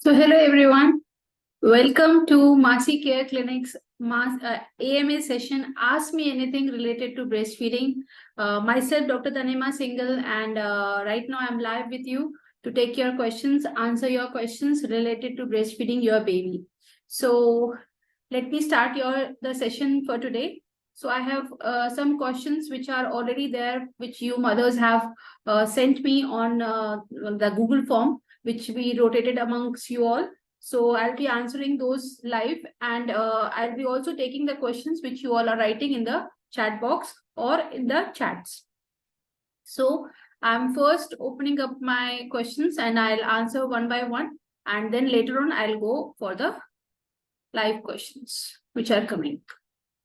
So hello everyone, welcome to Maa-Si Care Clinic's AMA session. Ask me anything related to breastfeeding. Myself, Dr. Tanima Singhal, and right now I'm live with you to take your questions, answer your questions related to breastfeeding your baby. So let me start the session for today. So I have some questions which are already there, which you mothers have sent me on the Google form, which we rotated amongst you all. So I'll be answering those live, and I'll be also taking the questions which you all are writing in the chat box or in the chats. So I'm first opening up my questions and I'll answer one by one, and then later on I'll go for the live questions which are coming.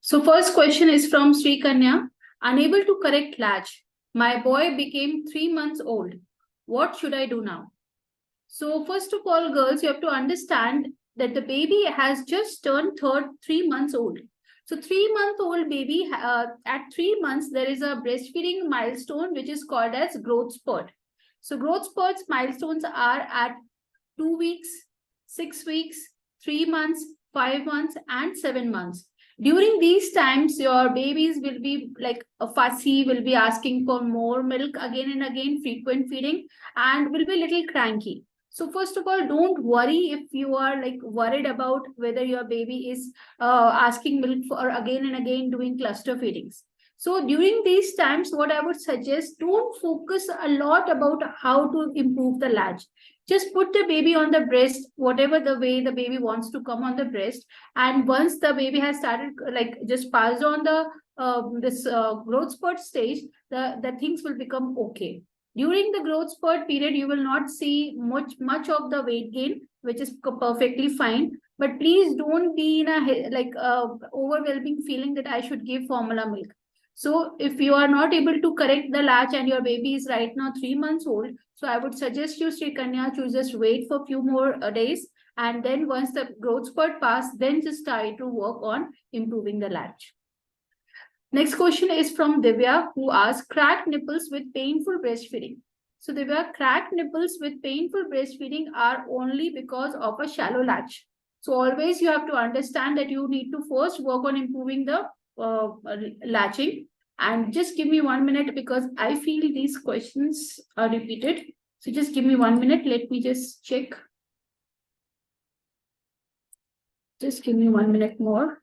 So first question is from Sri Kanya. Unable to correct latch. My boy became 3 months old. What should I do now? So first of all, girls, you have to understand that the baby has just turned 3 months old. So 3-month-old baby, at 3 months, there is a breastfeeding milestone which is called as growth spurt. So growth spurts milestones are at 2 weeks, 6 weeks, 3 months, 5 months, and 7 months. During these times, your babies will be like a fussy, will be asking for more milk again and again, frequent feeding, and will be a little cranky. So first of all, don't worry if you are like worried about whether your baby is asking milk for again and again doing cluster feedings. So during these times, what I would suggest, don't focus a lot about how to improve the latch. Just put the baby on the breast, whatever the way the baby wants to come on the breast. And once the baby has started, like just passed on the this growth spurt stage, the things will become okay. During the growth spurt period, you will not see much of the weight gain, which is perfectly fine. But please don't be in a overwhelming feeling that I should give formula milk. So if you are not able to correct the latch and your baby is right now 3 months old, so I would suggest you, Sri Kanya, to just wait for a few more days. And then once the growth spurt pass, then just try to work on improving the latch. Next question is from Divya, who asks, cracked nipples with painful breastfeeding. So Divya, cracked nipples with painful breastfeeding are only because of a shallow latch. So always you have to understand that you need to first work on improving the latching. And just give me 1 minute because I feel these questions are repeated. So just give me 1 minute. Let me just check. Just give me 1 minute more.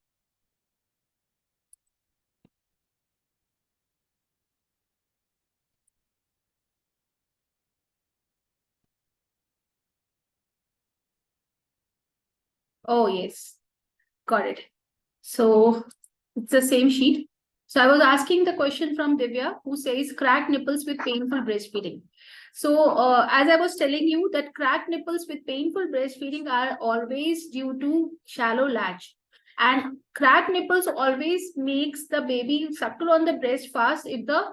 Oh, yes. Got it. So it's the same sheet. So I was asking the question from Divya, who says cracked nipples with painful breastfeeding. So as I was telling you that cracked nipples with painful breastfeeding are always due to shallow latch. And cracked nipples always makes the baby suckle on the breast fast if the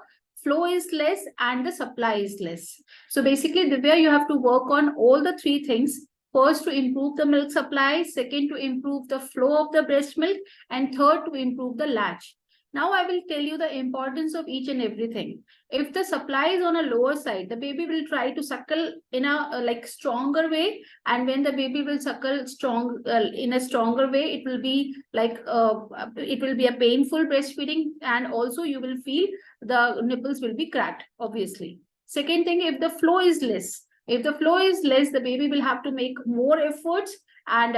flow is less and the supply is less. So basically, Divya, you have to work on all the three things. First, to improve the milk supply. Second, to improve the flow of the breast milk. And third, to improve the latch. Now I will tell you the importance of each and everything. If the supply is on a lower side, the baby will try to suckle in a like stronger way. And when the baby will suckle in a stronger way, it will be like it will be a painful breastfeeding, and also you will feel the nipples will be cracked, obviously. Second thing, if the flow is less, the baby will have to make more efforts, and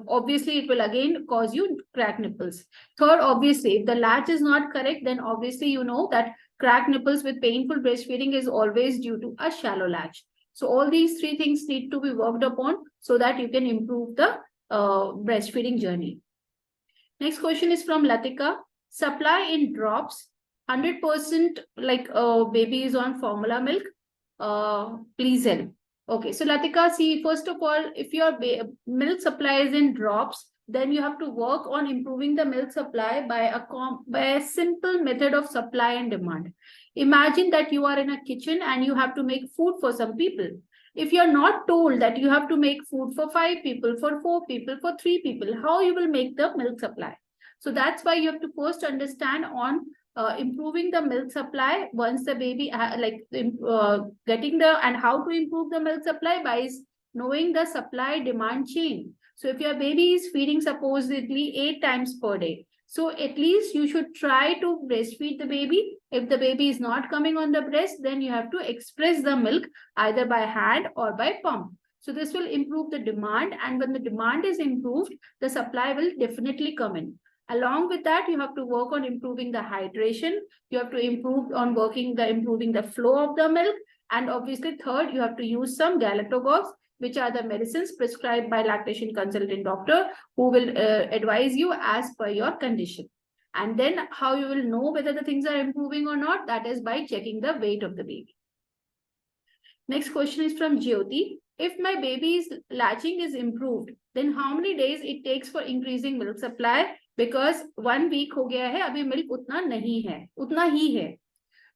obviously it will again cause you cracked nipples. Third, obviously, if the latch is not correct, then obviously you know that cracked nipples with painful breastfeeding is always due to a shallow latch. So all these three things need to be worked upon so that you can improve the breastfeeding journey. Next question is from Latika. Supply in drops, 100% like baby is on formula milk. Please help. Okay, so Latika, see, first of all, if your milk supply is in drops, then you have to work on improving the milk supply by a simple method of supply and demand. Imagine that you are in a kitchen and you have to make food for some people. If you're not told that you have to make food for 5 people, for 4 people, for 3 people, how you will make the milk supply? So that's why you have to first understand on improving the milk supply once the baby getting the, and how to improve the milk supply by knowing the supply demand chain. So if your baby is feeding supposedly 8 times per day, so at least you should try to breastfeed the baby. If the baby is not coming on the breast, then you have to express the milk either by hand or by pump. So this will improve the demand, and when the demand is improved, the supply will definitely come in. Along with that, you have to work on improving the hydration. You have to improve on improving the flow of the milk. And obviously, third, you have to use some galactogogues, which are the medicines prescribed by lactation consultant doctor, who will advise you as per your condition. And then how you will know whether the things are improving or not, that is by checking the weight of the baby. Next question is from Jyoti. If my baby's latching is improved, then how many days it takes for increasing milk supply? Because 1 week हो गया है, अभी milk उतना नहीं है, उतना ही है.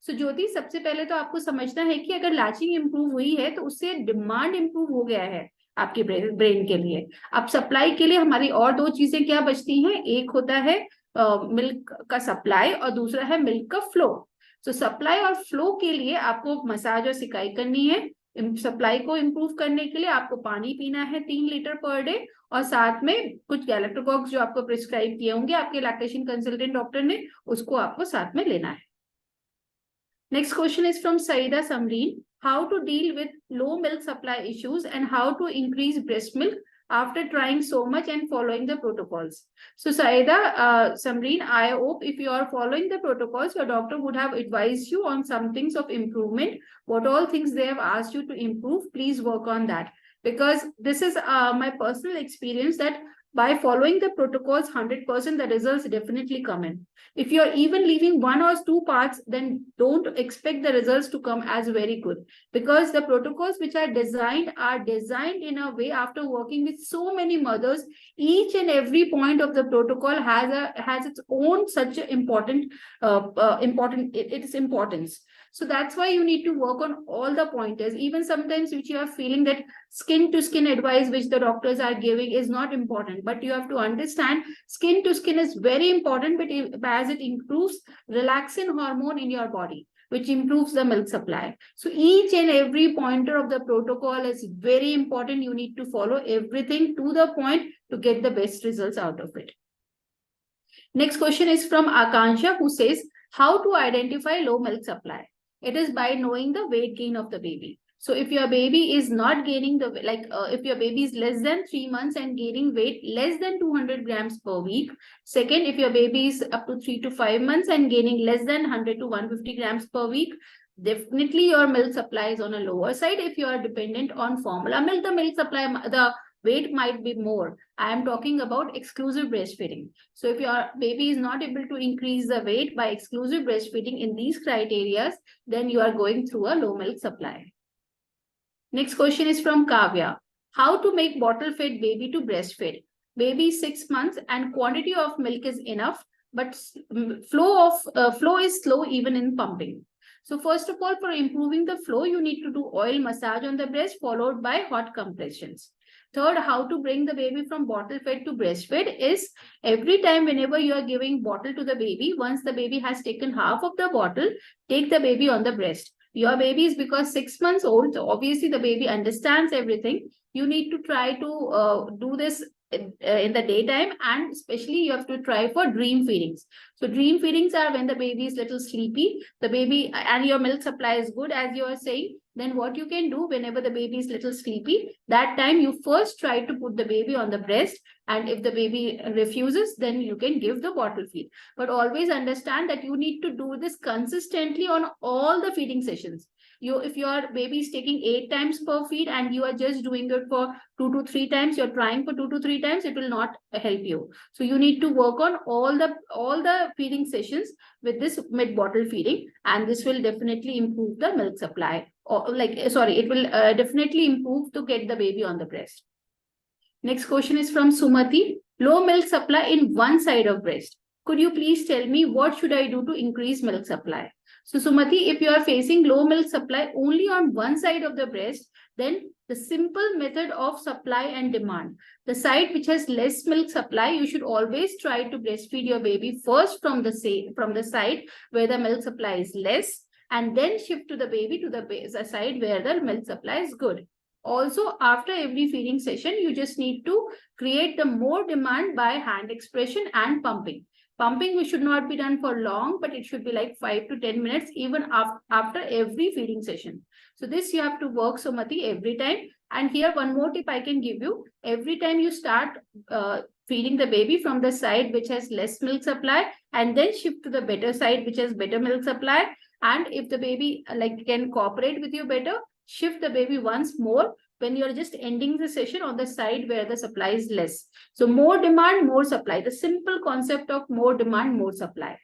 सो ज्योति, सबसे पहले तो आपको समझना है कि अगर लैचिंग इंप्रूव हुई है तो उससे डिमांड इंप्रूव हो गया है आपके ब्रेन के लिए. अब सप्लाई के लिए हमारी और दो चीजें क्या बचती हैं? एक होता है मिल्क का सप्लाई और दूसरा है मिल्क का फ्लो. सो सप्लाई और फ्लो के लिए आपको मसाज और सिकाई करनी है. सप्लाई को इम्प्रूव करने के लिए आपको पानी पीना है 3 लीटर पर डे, और साथ में कुछ गैलेक्टोकॉक्स जो आपको प्रिस्क्राइब किए होंगे आपके लैक्टेशन कंसल्टेंट डॉक्टर ने, उसको आपको साथ में लेना है. Next question is from Saida Samreen. How to deal with low milk supply issues and how to increase breast milk after trying so much and following the protocols. So Saida Samreen, I hope if you are following the protocols, your doctor would have advised you on some things of improvement. What all things they have asked you to improve, please work on that. Because this is my personal experience that by following the protocols 100%, the results definitely come in. If you're even leaving 1 or 2 parts, then don't expect the results to come as very good, because the protocols which are designed in a way after working with so many mothers. Each and every point of the protocol has its own such important importance. So that's why you need to work on all the pointers. Even sometimes which you are feeling that skin to skin advice which the doctors are giving is not important, but you have to understand skin to skin is very important, but as it improves relaxin hormone in your body, which improves the milk supply. So each and every pointer of the protocol is very important. You need to follow everything to the point to get the best results out of it. Next question is from Akansha, who says, how to identify low milk supply? It is by knowing the weight gain of the baby. So if your baby is not gaining if your baby is less than 3 months and gaining weight less than 200 grams per week. Second, if your baby is up to 3 to 5 months and gaining less than 100 to 150 grams per week, definitely your milk supply is on a lower side. If you are dependent on formula milk, the milk supply, the weight might be more. I am talking about exclusive breastfeeding. So if your baby is not able to increase the weight by exclusive breastfeeding in these criteria, then you are going through a low milk supply. Next question is from Kavya. How to make bottle-fed baby to breastfeed? Baby is 6 months and quantity of milk is enough, but flow is slow even in pumping. So first of all, for improving the flow, you need to do oil massage on the breast followed by hot compressions. Third, how to bring the baby from bottle fed to breastfed is every time whenever you are giving bottle to the baby, once the baby has taken half of the bottle, take the baby on the breast. Your baby is because 6 months old, so obviously the baby understands everything. You need to try to do this in the daytime, and especially you have to try for dream feedings. So dream feedings are when the baby is little sleepy, the baby and your milk supply is good as you are saying. Then what you can do whenever the baby is little sleepy, that time you first try to put the baby on the breast, and if the baby refuses, then you can give the bottle feed. But always understand that you need to do this consistently on all the feeding sessions. If your baby is taking 8 times per feed and you are just doing it for 2 to 3 times, you're trying for 2 to 3 times, it will not help you. So you need to work on all the feeding sessions with this mid bottle feeding, and this will definitely improve the milk supply. It will definitely improve to get the baby on the breast. Next question is from Sumati. Low milk supply in one side of breast. Could you please tell me what should I do to increase milk supply? So Sumati, if you are facing low milk supply only on one side of the breast, then the simple method of supply and demand. The side which has less milk supply, you should always try to breastfeed your baby first from the side where the milk supply is less, and then shift to the baby to the side where the milk supply is good. Also, after every feeding session, you just need to create the more demand by hand expression and pumping. Pumping should not be done for long, but it should be like 5 to 10 minutes even after every feeding session. So this you have to work, Sumati, every time. And here one more tip I can give you. Every time you start feeding the baby from the side which has less milk supply, and then shift to the better side which has better milk supply. And if the baby like can cooperate with you better, shift the baby once more when you're just ending the session on the side where the supply is less. So more demand, more supply. The simple concept of more demand, more supply.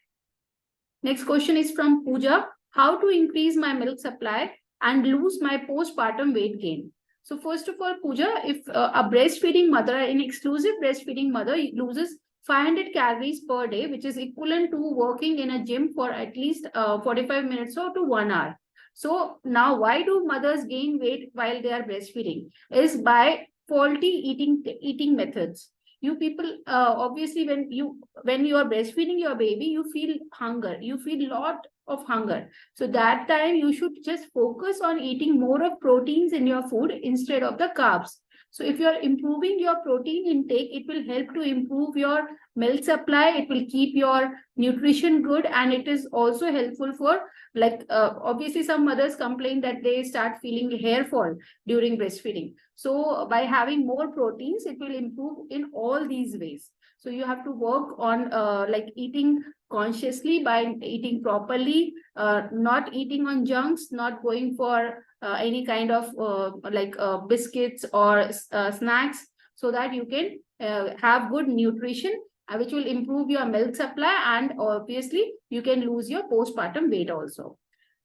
Next question is from Pooja. How to increase my milk supply and lose my postpartum weight gain? So first of all, Pooja, if a breastfeeding mother, an exclusive breastfeeding mother loses 500 calories per day, which is equivalent to working in a gym for at least 45 minutes or to 1 hour. So now why do mothers gain weight while they are breastfeeding? Is by faulty eating methods. You people, obviously when you are breastfeeding your baby, you feel hunger, you feel lot of hunger. So that time you should just focus on eating more of proteins in your food instead of the carbs. So if you are improving your protein intake, it will help to improve your milk supply, it will keep your nutrition good, and it is also helpful for like obviously some mothers complain that they start feeling hair fall during breastfeeding. So by having more proteins, it will improve in all these ways. So you have to work on like eating consciously by eating properly, not eating on junks, not going for any kind of biscuits or snacks, so that you can have good nutrition, which will improve your milk supply, and obviously you can lose your postpartum weight also.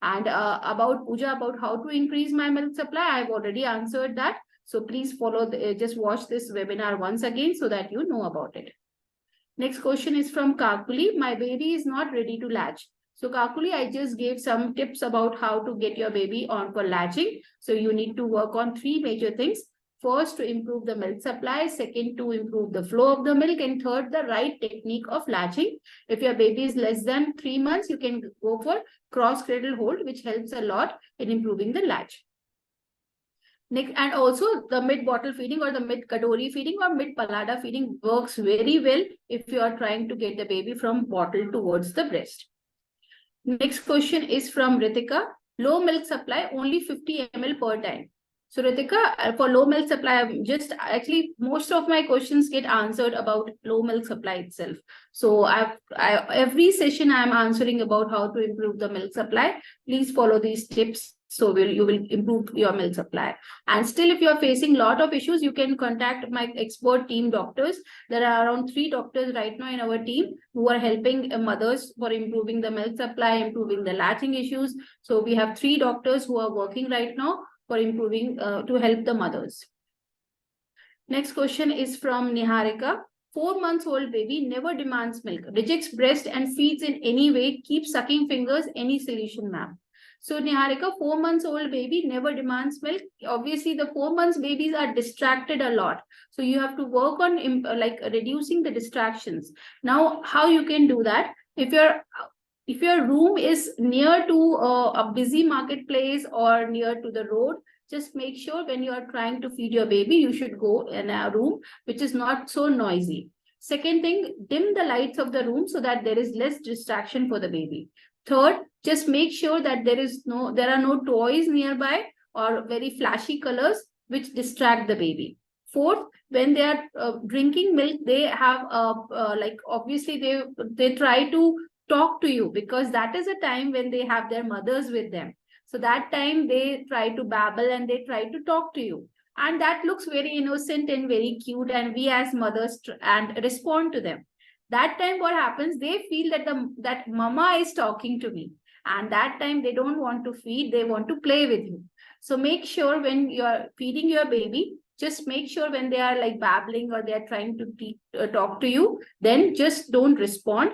And about Pooja, about how to increase my milk supply, I've already answered that. So please follow, just watch this webinar once again so that you know about it. Next question is from Kakuli. My baby is not ready to latch. So Kakuli, I just gave some tips about how to get your baby on for latching. So you need to work on 3 major things. First, to improve the milk supply. Second, to improve the flow of the milk. And third, the right technique of latching. If your baby is less than 3 months, you can go for cross cradle hold, which helps a lot in improving the latch. Next, and also the mid bottle feeding or the mid kadori feeding or mid palada feeding works very well if you are trying to get the baby from bottle towards the breast. Next question is from Ritika. Low milk supply, only 50 ml per time. So Ritika, for low milk supply, just actually most of my questions get answered about low milk supply itself. So every session I'm answering about how to improve the milk supply. Please follow these tips. So you will improve your milk supply. And still, if you're facing a lot of issues, you can contact my expert team doctors. There are around 3 doctors right now in our team who are helping mothers for improving the milk supply, improving the latching issues. So we have 3 doctors who are working right now for improving, to help the mothers. Next question is from Niharika. 4 months old baby never demands milk, rejects breast and feeds in any way, keeps sucking fingers, any solution, ma'am? So Niharika, 4 months old baby never demands milk. Obviously, the 4 months babies are distracted a lot. So you have to work on reducing the distractions. Now, how you can do that? If your room is near to a busy marketplace or near to the road, just make sure when you are trying to feed your baby, you should go in a room which is not so noisy. Second thing, dim the lights of the room so that there is less distraction for the baby. Third, just make sure that there are no toys nearby or very flashy colors which distract the baby. Fourth, when they are drinking milk, they have obviously they try to talk to you, because that is a time when they have their mothers with them. So that time they try to babble and they try to talk to you. And that looks very innocent and very cute, and we as mothers and respond to them. That time what happens, they feel that mama is talking to me, and that time they don't want to feed, they want to play with you. So make sure when you're feeding your baby, just make sure when they are like babbling or they are trying to talk to you, then just don't respond.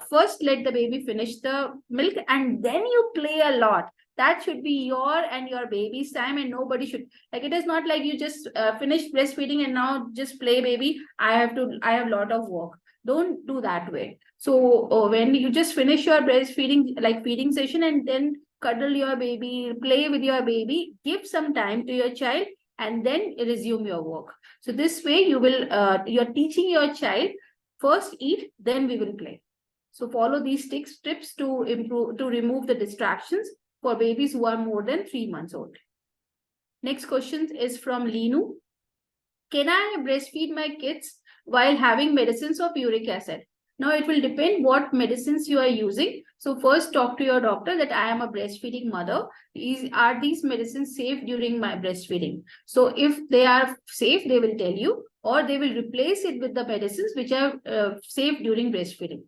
First let the baby finish the milk and then you play a lot. That should be your and your baby's time, and nobody should, like, it is not like you just finish breastfeeding and now just play, baby, I have a lot of work. Don't do that way. So when you just finish your breastfeeding, like feeding session, and then cuddle your baby, play with your baby, give some time to your child, and then resume your work. So this way you will, you're teaching your child first eat, then we will play. So follow these tips to remove the distractions for babies who are more than 3 months old. Next question is from Linu. Can I breastfeed my kids while having medicines of uric acid? Now it will depend what medicines you are using. So first talk to your doctor that I am a breastfeeding mother. Are these medicines safe during my breastfeeding? So if they are safe, they will tell you, or they will replace it with the medicines which are safe during breastfeeding.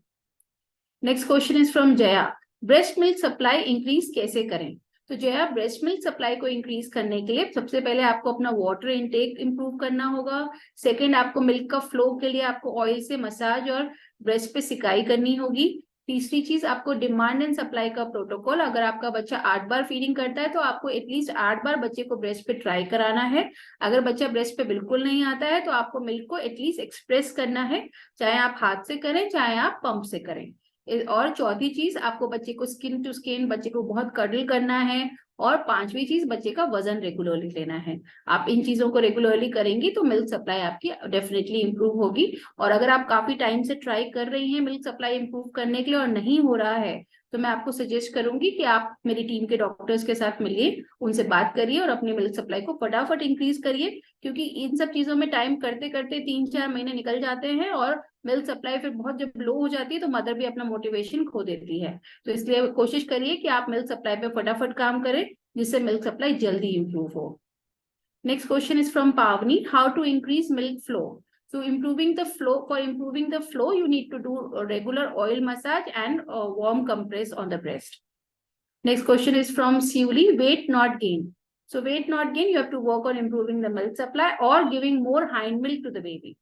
Next question is from Jaya. Breast milk supply increase कैसे करें? तो Jaya, breast milk supply को increase करने के लिए सबसे पहले आपको अपना वाटर इनटेक इंप्रूव करना होगा. सेकंड, आपको मिल्क का फ्लो के लिए आपको ऑयल से मसाज और ब्रेस्ट पे सिकाई करनी होगी. तीसरी चीज, आपको डिमांड एंड सप्लाई का प्रोटोकॉल. अगर आपका बच्चा 8 बार फीडिंग करता है तो आपको एटलीस्ट 8 बार बच्चे को ब्रेस्ट पे ट्राई कराना है. अगर बच्चा ब्रेस्ट पे बिल्कुल नहीं आता है तो आपको मिल्क को एटलीस्ट एक्सप्रेस करना है, चाहे आप हाथ से करें चाहे आप पंप से करें. और चौथी चीज, आपको बच्चे को स्किन टू स्किन, बच्चे को बहुत कडल करना है. और पांचवी चीज, बच्चे का वजन रेगुलरली लेना है. आप इन चीजों को रेगुलरली करेंगी तो मिल्क सप्लाई आपकी डेफिनेटली इंप्रूव होगी. और अगर आप काफी टाइम से ट्राई कर रही हैं मिल्क सप्लाई इंप्रूव करने के लिए और नहीं हो रहा है, तो मैं आपको सजेस्ट करूंगी कि आप मेरी टीम के डॉक्टर्स के साथ मिलिए, उनसे बात करिए और अपनी मिल्क सप्लाई को फटाफट इंक्रीज करिए. क्योंकि इन सब चीजों में टाइम करते करते 3-4 महीने निकल जाते हैं और मिल्क सप्लाई फिर बहुत जब लो हो जाती है तो मदर भी अपना मोटिवेशन खो देती है. तो इसलिए कोशिश करिए कि आप मिल्क सप्लाई पे फटाफट काम करें जिससे मिल्क सप्लाई जल्दी इंप्रूव हो. Next question is from Pavani. How to increase milk flow? So improving the flow, for improving the flow, you need to do a regular oil massage and a warm compress on the breast. Next question is from Siuli. Weight not gain. So weight not gain, you have to work on improving the milk supply or giving more hind milk to the baby.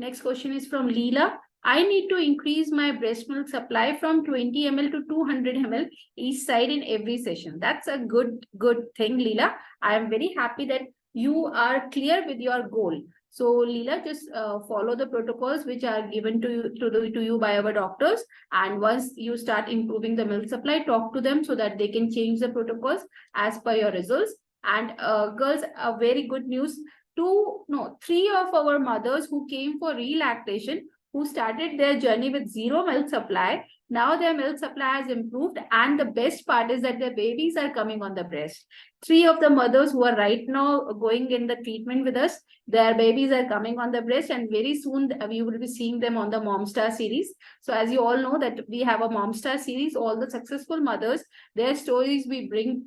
Next question is from Leela. I need to increase my breast milk supply from 20 ml to 200 ml each side in every session. That's a good thing, Leela. I am very happy that you are clear with your goal. So Leela, just follow the protocols which are given to you by our doctors, and once you start improving the milk supply, talk to them so that they can change the protocols as per your results. And girls, a very good news. 3 of our mothers who came for relactation, who started their journey with 0 milk supply, now their milk supply has improved, and the best part is that their babies are coming on the breast. 3 of the mothers who are right now going in the treatment with us, their babies are coming on the breast, and very soon we will be seeing them on the Mom Star series. So as you all know that we have a Mom Star series, all the successful mothers, their stories we bring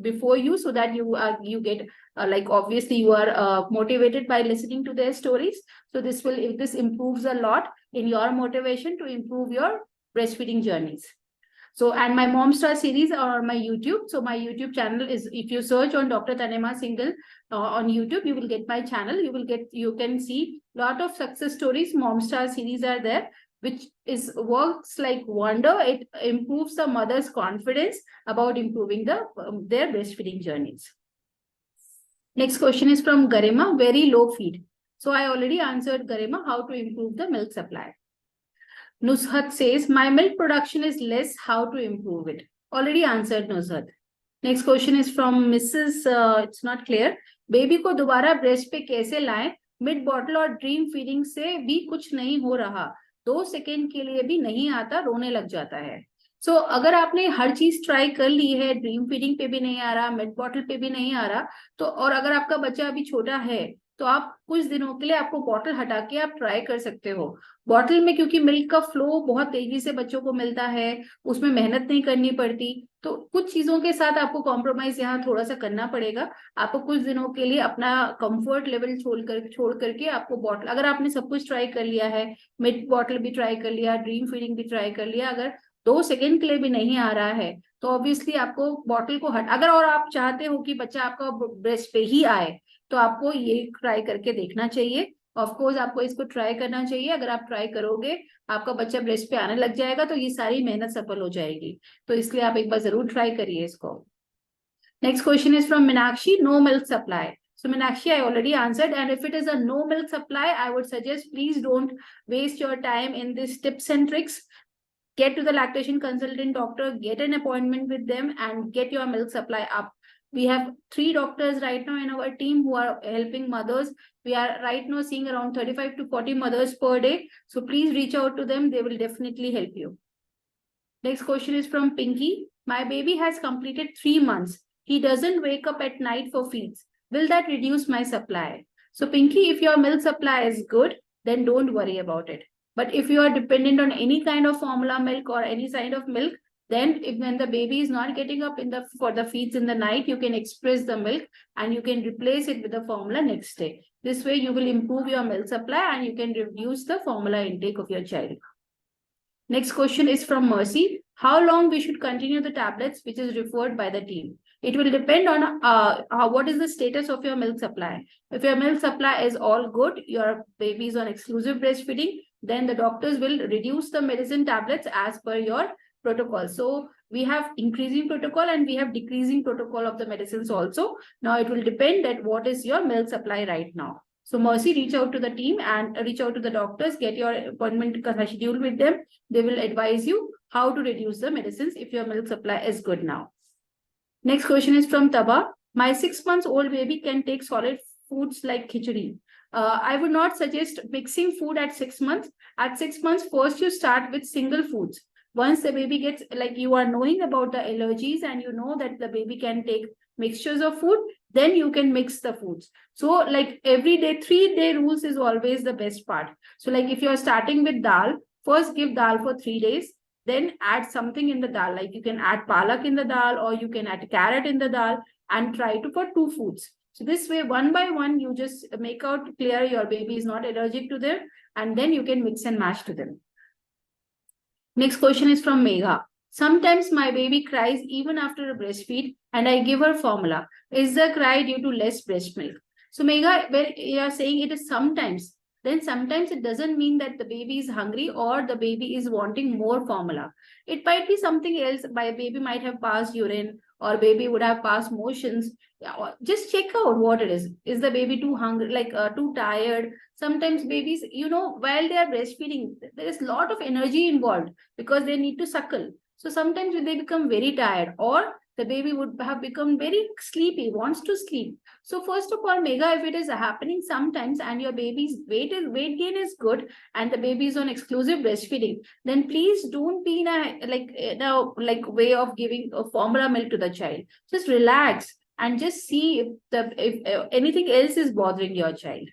before you, so that you get like, obviously you are motivated by listening to their stories. So this improves a lot in your motivation to improve your breastfeeding journeys. So, and my Mom Star series are on my YouTube. So my YouTube channel is, if you search on Dr. Tanema Singhal on YouTube, you will get my channel. You can see a lot of success stories. Mom Star series are there, which works like wonder. It improves the mother's confidence about improving their breastfeeding journeys. Next question is from Garima. Very low feed. So I already answered Garima how to improve the milk supply. Nushat says, my milk production is less, how to improve it? Already answered, Nushat. Next question is from Mrs. It's not clear. Baby को दोबारा breast पे कैसे लाएं? Mid bottle और dream feeding से भी कुछ नहीं हो रहा. 2 सेकेंड के लिए भी नहीं आता, रोने लग जाता है. So अगर आपने हर चीज ट्राई कर ली है, ड्रीम फीडिंग पे भी नहीं आ रहा, मिड बॉटल पे भी नहीं आ रहा, तो और अगर आपका बच्चा अभी छोटा है तो आप कुछ दिनों के लिए आपको बॉटल हटा के आप ट्राई कर सकते हो. बॉटल में क्योंकि मिल्क का फ्लो बहुत तेजी से बच्चों को मिलता है, उसमें मेहनत नहीं करनी पड़ती, तो कुछ चीजों के साथ आपको कॉम्प्रोमाइज यहाँ थोड़ा सा करना पड़ेगा. आपको कुछ दिनों के लिए अपना कंफर्ट लेवल छोड़ करके आपको बॉटल, अगर आपने सब कुछ ट्राई कर लिया है, मिड बॉटल भी ट्राई कर लिया, ड्रीम फीडिंग भी ट्राई कर लिया, अगर 2 सेकेंड के लिए भी नहीं आ रहा है तो ऑब्वियसली आपको बॉटल को अगर और आप चाहते हो कि बच्चा आपका ब्रेस्ट पे ही आए तो आपको ये ट्राई करके देखना चाहिए. ऑफ कोर्स आपको इसको ट्राई करना चाहिए. अगर आप ट्राई करोगे, आपका बच्चा ब्रेस्ट पे आने लग जाएगा तो ये सारी मेहनत सफल हो जाएगी. तो इसलिए आप एक बार जरूर ट्राई करिए इसको. Next question is from Meenakshi. No milk supply. So Meenakshi, I already answered, and if it is a no milk supply, I would suggest please don't waste your time in these tips and tricks. Get to the lactation consultant doctor, get an appointment with them, and get your milk supply up. We have 3 doctors right now in our team who are helping mothers. We are right now seeing around 35 to 40 mothers per day. So please reach out to them. They will definitely help you. Next question is from Pinky. My baby has completed 3 months. He doesn't wake up at night for feeds. Will that reduce my supply? So Pinky, if your milk supply is good, then don't worry about it. But if you are dependent on any kind of formula milk or any kind of milk, then when the baby is not getting up for the feeds in the night, you can express the milk and you can replace it with the formula next day. This way you will improve your milk supply and you can reduce the formula intake of your child. Next question is from Mercy. How long we should continue the tablets which is referred by the team? It will depend on what is the status of your milk supply. If your milk supply is all good, your baby is on exclusive breastfeeding, then the doctors will reduce the medicine tablets as per your protocol. So we have increasing protocol and we have decreasing protocol of the medicines also. Now it will depend that what is your milk supply right now. So Mercy, reach out to the team and reach out to the doctors, get your appointment scheduled with them. They will advise you how to reduce the medicines if your milk supply is good now. Next question is from Taba. My 6 months old baby can take solid foods like khichdi. I would not suggest mixing food at 6 months. At 6 months, first you start with single foods. Once the baby gets, like you are knowing about the allergies and you know that the baby can take mixtures of food, then you can mix the foods. So like every day, 3-day rules is always the best part. So like if you're starting with dal, first give dal for 3 days, then add something in the dal. Like you can add palak in the dal or you can add carrot in the dal and try to put 2 foods. So this way, one by one, you just make out clear your baby is not allergic to them and then you can mix and match to them. Next question is from Megha. Sometimes my baby cries even after a breastfeed and I give her formula. Is the cry due to less breast milk? So Megha, when you are saying it is sometimes, then sometimes it doesn't mean that the baby is hungry or the baby is wanting more formula. It might be something else. My baby might have passed urine or baby would have passed motions. Just check out what it is. Is the baby too hungry, like too tired? Sometimes babies, while they are breastfeeding, there is a lot of energy involved because they need to suckle. So sometimes they become very tired or the baby would have become very sleepy, wants to sleep. So first of all, Megha, if it is happening sometimes and your baby's weight gain is good and the baby is on exclusive breastfeeding, then please don't be in a way of giving a formula milk to the child. Just relax and just see if anything else is bothering your child.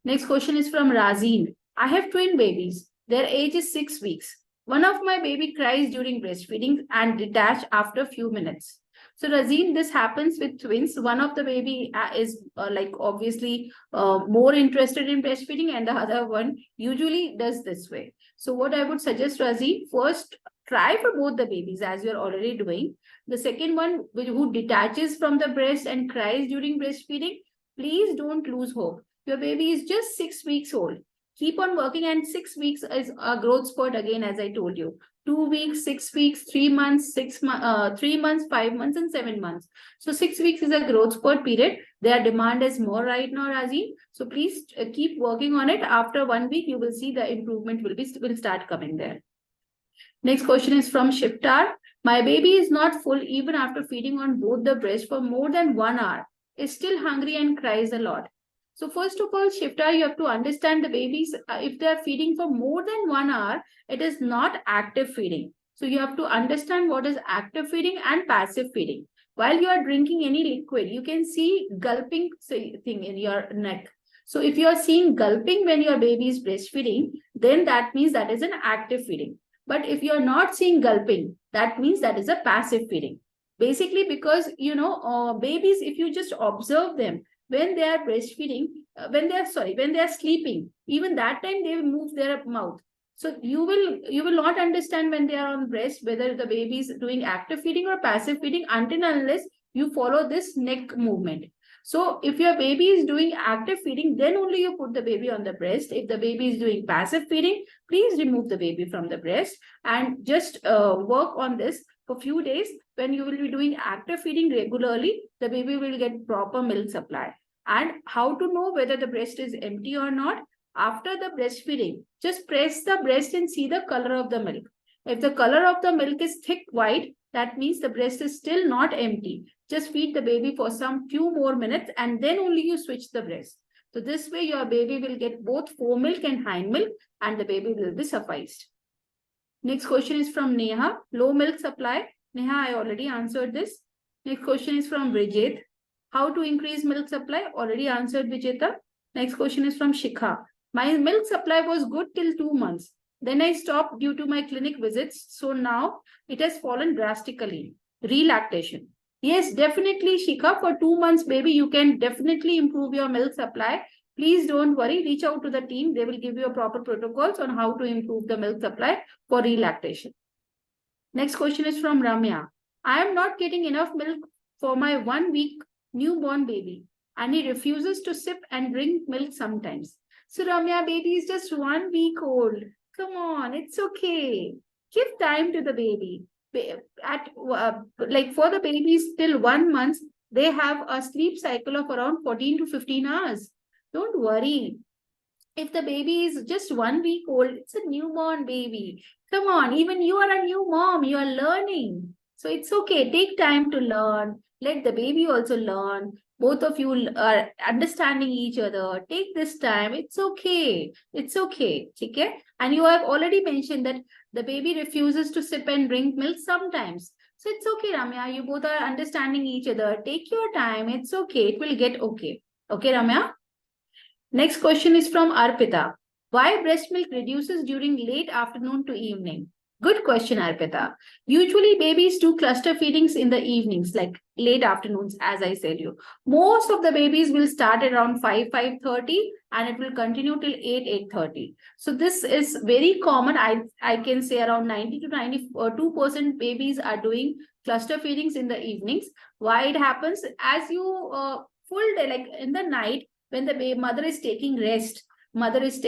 Next question is from Razeen. I have twin babies. Their age is 6 weeks. One of my baby cries during breastfeeding and detach after a few minutes. So Razeen, this happens with twins. One of the baby is obviously more interested in breastfeeding and the other one usually does this way. So what I would suggest, Razeen, first try for both the babies as you're already doing. The second one who detaches from the breast and cries during breastfeeding, please don't lose hope. Your baby is just 6 weeks old. Keep on working, and 6 weeks is a growth spurt again, as I told you. 2 weeks, 6 weeks, 3 months, 3 months, 5 months, and 7 months. So 6 weeks is a growth spurt period. Their demand is more right now, Razi. So please keep working on it. After 1 week, you will see the improvement will start coming there. Next question is from Shiftar. My baby is not full even after feeding on both the breasts for more than 1 hour. Is still hungry and cries a lot. So first of all, Shifta, you have to understand the babies, if they are feeding for more than 1 hour, it is not active feeding. So you have to understand what is active feeding and passive feeding. While you are drinking any liquid, you can see gulping thing in your neck. So if you are seeing gulping when your baby is breastfeeding, then that means that is an active feeding. But if you are not seeing gulping, that means that is a passive feeding. Basically because, babies, if you just observe them, when they are breastfeeding, when they are sleeping, even that time they will move their mouth. So you will not understand when they are on breast whether the baby is doing active feeding or passive feeding until unless you follow this neck movement. So if your baby is doing active feeding, then only you put the baby on the breast. If the baby is doing passive feeding, please remove the baby from the breast and just work on this for a few days. When you will be doing active feeding regularly, the baby will get proper milk supply. And how to know whether the breast is empty or not? After the breastfeeding, just press the breast and see the color of the milk. If the color of the milk is thick white, that means the breast is still not empty. Just feed the baby for some few more minutes and then only you switch the breast. So this way your baby will get both fore milk and hind milk and the baby will be sufficed. Next question is from Neha. Low milk supply. Neha, I already answered this. Next question is from Bridget. How to increase milk supply? Already answered, Vijeta. Next question is from Shikha. My milk supply was good till 2 months. Then I stopped due to my clinic visits. So now it has fallen drastically. Relactation. Yes, definitely, Shikha. For 2 months, baby, you can definitely improve your milk supply. Please don't worry. Reach out to the team. They will give you a proper protocols on how to improve the milk supply for relactation. Next question is from Ramya. I am not getting enough milk for my 1 week newborn baby and he refuses to sip and drink milk sometimes. So Ramya, baby is just 1 week old. Come on, it's okay. Give time to the baby. Like for the babies till 1 month, they have a sleep cycle of around 14 to 15 hours. Don't worry. If the baby is just 1 week old, it's a newborn baby. Come on, even you are a new mom, you are learning. So it's okay. Take time to learn. Let the baby also learn. Both of you are understanding each other. Take this time. It's okay. It's okay. Okay? And you have already mentioned that the baby refuses to sip and drink milk sometimes. So it's okay, Ramya. You both are understanding each other. Take your time. It's okay. It will get okay. Okay, Ramya? Next question is from Arpita. Why breast milk reduces during late afternoon to evening? Good question, Arpita. Usually babies do cluster feedings in the evenings, like late afternoons, as I said you. Most of the babies will start around 5:30 and it will continue till 8:30. So this is very common. I can say around 90 to 92% babies are doing cluster feedings in the evenings. Why it happens? As you full day, like in the night, when the mother is taking rest, mother is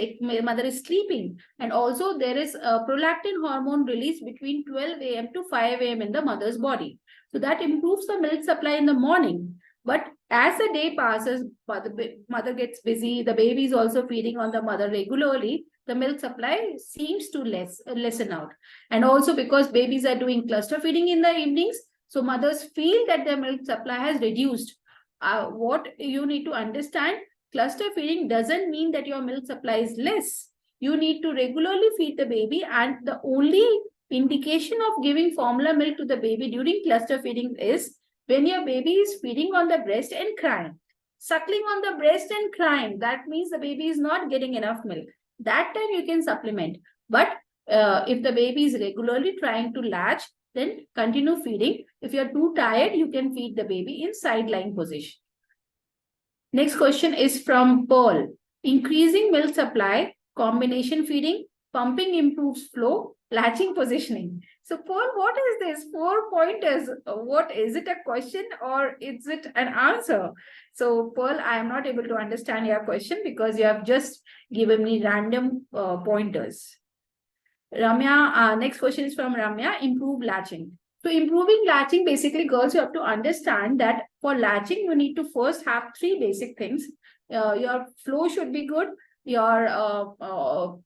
sleeping, and also there is a prolactin hormone release between 12 a.m. to 5 a.m. in the mother's body. So that improves the milk supply in the morning. But as the day passes, mother gets busy, the baby is also feeding on the mother regularly, the milk supply seems to lessen out. And also because babies are doing cluster feeding in the evenings, so mothers feel that their milk supply has reduced. What you need to understand, cluster feeding doesn't mean that your milk supply is less. You need to regularly feed the baby, and the only indication of giving formula milk to the baby during cluster feeding is when your baby is feeding on the breast and crying. Suckling on the breast and crying, that means the baby is not getting enough milk. That time you can supplement. But if the baby is regularly trying to latch, then continue feeding. If you're too tired, you can feed the baby in side-lying position. Next question is from Pearl. Increasing milk supply, combination feeding, pumping improves flow, latching positioning. So Pearl, what is this? 4 pointers. What is it, a question or is it an answer? So Pearl, I am not able to understand your question because you have just given me random pointers. Ramya, next question is from Ramya. Improve latching. So improving latching, basically, girls, you have to understand that for latching, you need to first have 3 basic things. Your flow should be good, your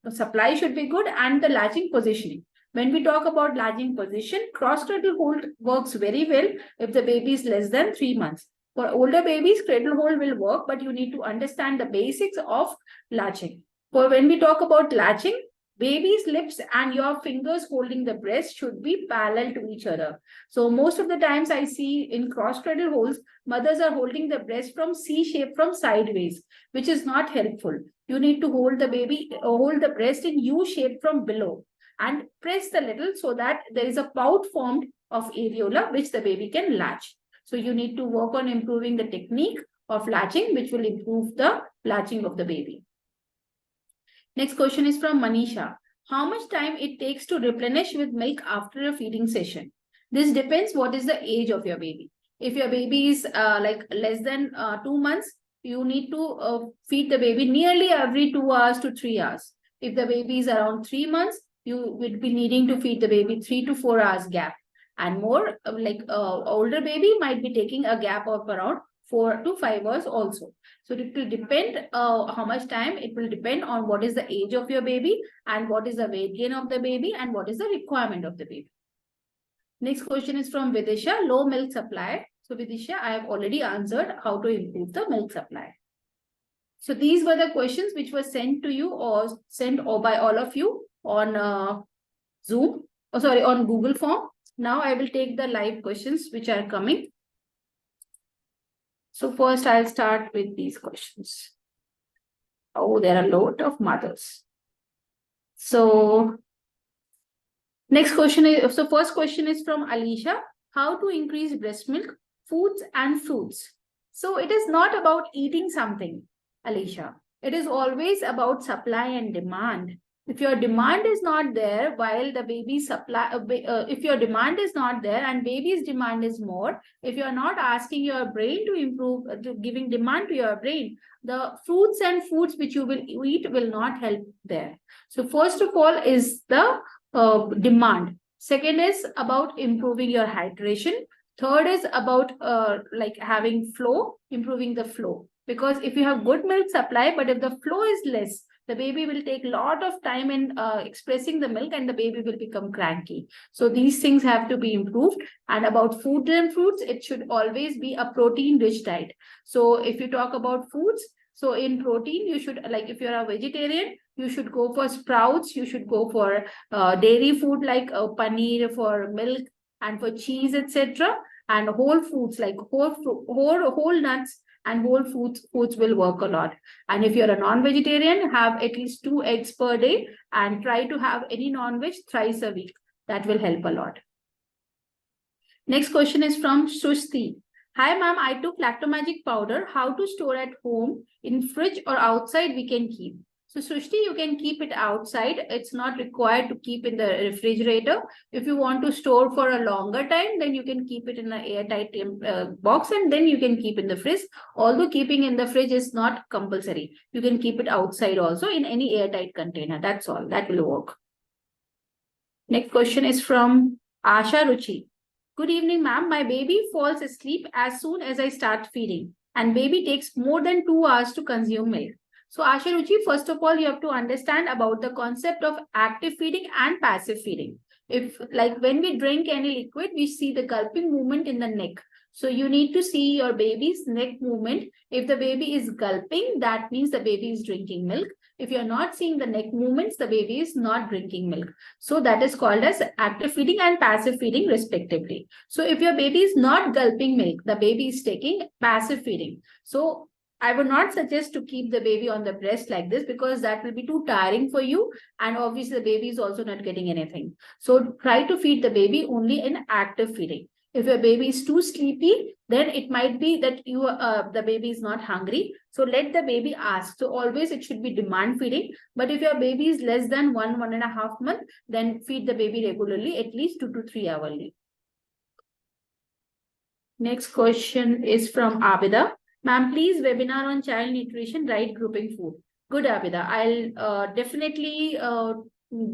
supply should be good, and the latching positioning. When we talk about latching position, cross-cradle hold works very well if the baby is less than 3 months. For older babies, cradle hold will work, but you need to understand the basics of latching. For when we talk about latching, baby's lips and your fingers holding the breast should be parallel to each other. So most of the times I see in cross-cradle holds, mothers are holding the breast from C shape from sideways, which is not helpful. You need to hold the breast in U shape from below and press the little so that there is a pout formed of areola which the baby can latch. So you need to work on improving the technique of latching, which will improve the latching of the baby. Next question is from Manisha. How much time it takes to replenish with milk after a feeding session? This depends what is the age of your baby. If your baby is like less than 2 months, you need to feed the baby nearly every 2 hours to 3 hours. If the baby is around 3 months, you would be needing to feed the baby 3 to 4 hours gap. And more older baby might be taking a gap of around 4 to 5 hours also. So it will depend how much time. It will depend on what is the age of your baby and what is the weight gain of the baby and what is the requirement of the baby. Next question is from Vidisha, low milk supply. So Vidisha, I have already answered how to improve the milk supply. So these were the questions which were sent to you or sent by all of you on Zoom, on Google form. Now I will take the live questions which are coming. So first I'll start with these questions. Oh, there are a lot of mothers. So next question is, so first question is from Alicia. How to increase breast milk, foods and fruits? So it is not about eating something, Alicia. It is always about supply and demand. If your demand is not there while the baby's supply, if your demand is not there and baby's demand is more, if you are not asking your brain to improve, giving demand to your brain, the fruits and foods which you will eat will not help there. So first of all is the demand. Second is about improving your hydration. Third is about like having flow, improving the flow. Because if you have good milk supply, but if the flow is less, the baby will take a lot of time in expressing the milk and the baby will become cranky. So these things have to be improved. And about food and fruits, it should always be a protein-rich diet. So if you talk about foods, so in protein, you should, like if you're a vegetarian, you should go for sprouts, you should go for dairy food like paneer, for milk and for cheese, etc. And whole foods like whole nuts and whole foods will work a lot. And if you're a non-vegetarian, have at least 2 eggs per day and try to have any non-veg thrice a week. That will help a lot. Next question is from Shushti. Hi ma'am, I took Lactomagic powder. How to store at home, in fridge or outside we can keep? So Srushti, you can keep it outside. It's not required to keep in the refrigerator. If you want to store for a longer time, then you can keep it in an airtight box and then you can keep in the fridge. Although keeping in the fridge is not compulsory. You can keep it outside also in any airtight container. That's all. That will work. Next question is from Asha Ruchi. Good evening, ma'am. My baby falls asleep as soon as I start feeding and baby takes more than 2 hours to consume milk. So Asha Ruchi, first of all, you have to understand about the concept of active feeding and passive feeding. If like when we drink any liquid, we see the gulping movement in the neck. So you need to see your baby's neck movement. If the baby is gulping, that means the baby is drinking milk. If you're not seeing the neck movements, the baby is not drinking milk. So that is called as active feeding and passive feeding respectively. So if your baby is not gulping milk, the baby is taking passive feeding. So I would not suggest to keep the baby on the breast like this because that will be too tiring for you. And obviously the baby is also not getting anything. So try to feed the baby only in active feeding. If your baby is too sleepy, then it might be that the baby is not hungry. So let the baby ask. So always it should be demand feeding. But if your baby is less than 1.5 months, then feed the baby regularly, at least 2 to 3 hourly. Next question is from Abida. Ma'am, please webinar on child nutrition, right grouping food. Good, Abida. I'll definitely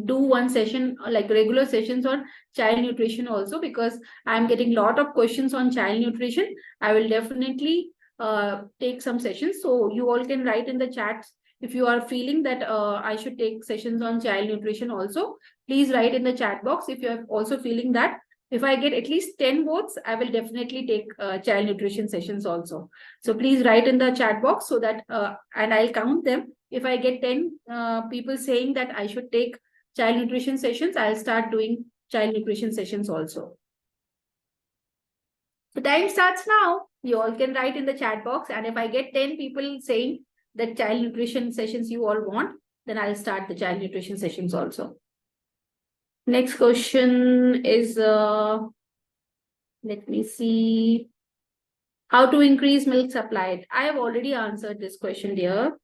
do one session, like regular sessions on child nutrition also, because I'm getting a lot of questions on child nutrition. I will definitely take some sessions. So you all can write in the chat if you are feeling that I should take sessions on child nutrition also. Please write in the chat box if you are also feeling that. If I get at least 10 votes, I will definitely take child nutrition sessions also. So please write in the chat box so that, and I'll count them. If I get 10 people saying that I should take child nutrition sessions, I'll start doing child nutrition sessions also. So time starts now. You all can write in the chat box. And if I get 10 people saying that child nutrition sessions you all want, then I'll start the child nutrition sessions also. Next question is, let me see. How to increase milk supply? I have already answered this question, dear.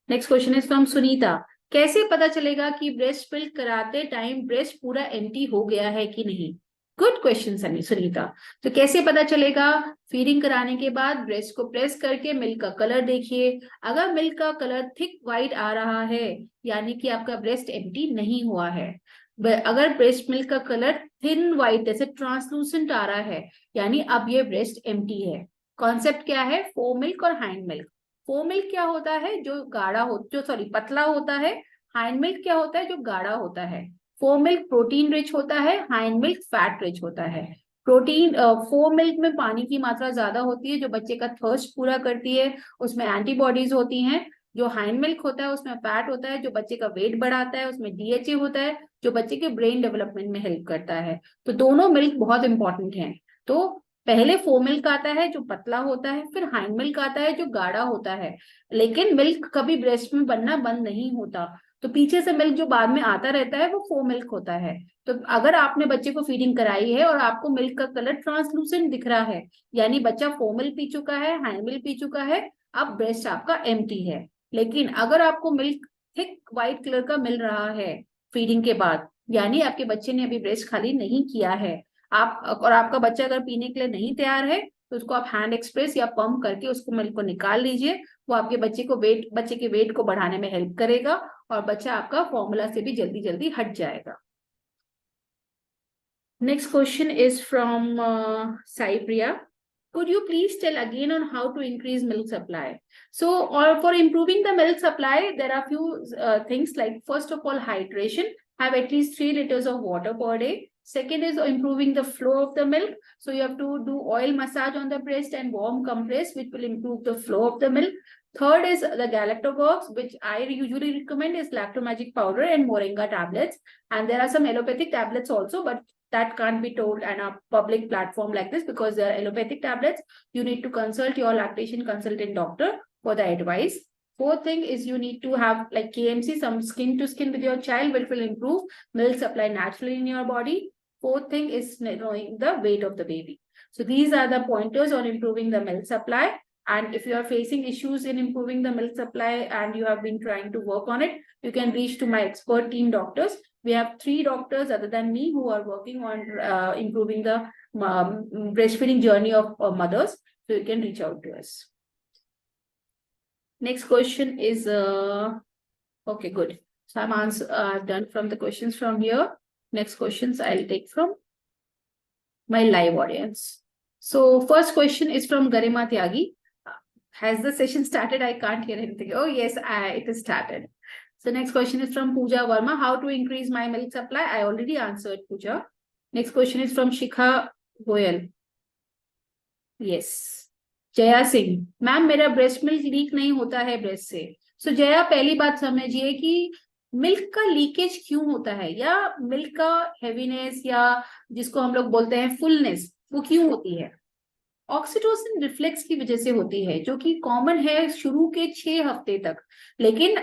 Next question is from Sunita. कैसे पता चलेगा कि breast milk कराते time breast पूरा empty हो गया है कि नहीं? Good question Sunita. तो कैसे पता चलेगा? फीडिंग कराने के बाद ब्रेस्ट को प्रेस करके मिल्क का कलर देखिए. अगर मिल्क का कलर थिक व्हाइट आ रहा है, यानी कि आपका ब्रेस्ट एम्प्टी नहीं हुआ है. अगर ब्रेस्ट मिल्क का कलर थिन व्हाइट जैसे ट्रांसलूसेंट आ रहा है, यानी अब ये ब्रेस्ट एम्प्टी है. कॉन्सेप्ट क्या है? फोर मिल्क और हाइंड मिल्क। फोर मिल्क क्या होता है? जो गाढ़ा हो, जो सॉरी पतला होता है। हाइंड मिल्क क्या होता है? जो गाढ़ा होता है। फोर मिल्क प्रोटीन रिच होता है, हाइंड मिल्क फैट रिच होता है। प्रोटीन फोर मिल्क में पानी की मात्रा ज्यादा होती है, जो बच्चे का थर्स्ट पूरा करती है, उसमें एंटीबॉडीज होती हैं। जो हाइंड मिल्क होता है उसमें फैट होता है, जो बच्चे का वेट बढ़ाता है, उसमें डीएचए होता है, जो बच्चे के ब्रेन डेवलपमेंट में हेल्प करता है। तो दोनों मिल्क बहुत इंपॉर्टेंट हैं। तो पहले फोर मिल्क आता है जो पतला होता है, फिर हाइंड मिल्क आता है जो गाढ़ा होता है। लेकिन मिल्क कभी ब्रेस्ट में बनना बंद नहीं होता, तो पीछे से मिल्क जो बाद में आता रहता है वो फोर मिल्क होता है। तो अगर आपने बच्चे को फीडिंग कराई है और आपको मिल्क का कलर ट्रांसलूसेंट दिख रहा है, यानी बच्चा फोर मिल्क पी चुका है, हाइंड मिल्क पी चुका है, अब ब्रेस्ट आपका एम्प्टी है। लेकिन अगर आपको मिल्क थिक व्हाइट कलर का मिल रहा है फीडिंग के बाद, यानी आपके बच्चे ने अभी ब्रेस्ट खाली नहीं किया है, आप और आपका बच्चा अगर पीने के लिए नहीं तैयार है, तो उसको आप हैंड एक्सप्रेस या पंप करके उसको मिल्क को निकाल लीजिए। वो आपके बच्चे के वेट को बढ़ाने में हेल्प करेगा, और बच्चा आपका फॉर्मूला से भी जल्दी जल्दी हट जाएगा। Next question is from Sai Priya. Could you please tell again on how to increase milk supply? So, or for improving the milk supply, there are few things like, first of all, hydration. Have at least 3 liters of water per day. Second is improving the flow of the milk. So you have to do oil massage on the breast and warm compress, which will improve the flow of the milk. Third is the galactogogues, which I usually recommend is lactomagic powder and moringa tablets. And there are some allopathic tablets also, but that can't be told on a public platform like this because they are allopathic tablets. You need to consult your lactation consultant doctor for the advice. Fourth thing is you need to have like KMC, some skin to skin with your child, which will improve milk supply naturally in your body. Fourth thing is knowing the weight of the baby. So these are the pointers on improving the milk supply. And if you are facing issues in improving the milk supply and you have been trying to work on it, you can reach to my expert team doctors. We have 3 doctors other than me who are working on improving the breastfeeding journey of mothers. So you can reach out to us. Next question is, okay, good. So I've done from the questions from here. Next questions I'll take from my live audience. So first question is from Garima Tyagi. Has the session started? I can't hear anything. Oh yes, it is started. So next question is from Pooja Verma. How to increase my milk supply? I already answered, Pooja. Next question is from Shikha Goyal. Yes. Jaya Singh, ma'am मेरा breast milk leak नहीं होता है breast से। सो जया, पहली बात समझिए कि milk का लीकेज क्यों होता है, या मिल्क का हेवीनेस या जिसको हम लोग बोलते हैं फुलनेस, वो क्यों होती है। ऑक्सीटोसिन रिफ्लेक्स की वजह से होती है, जो कि कॉमन है शुरू के 6 हफ्ते तक। लेकिन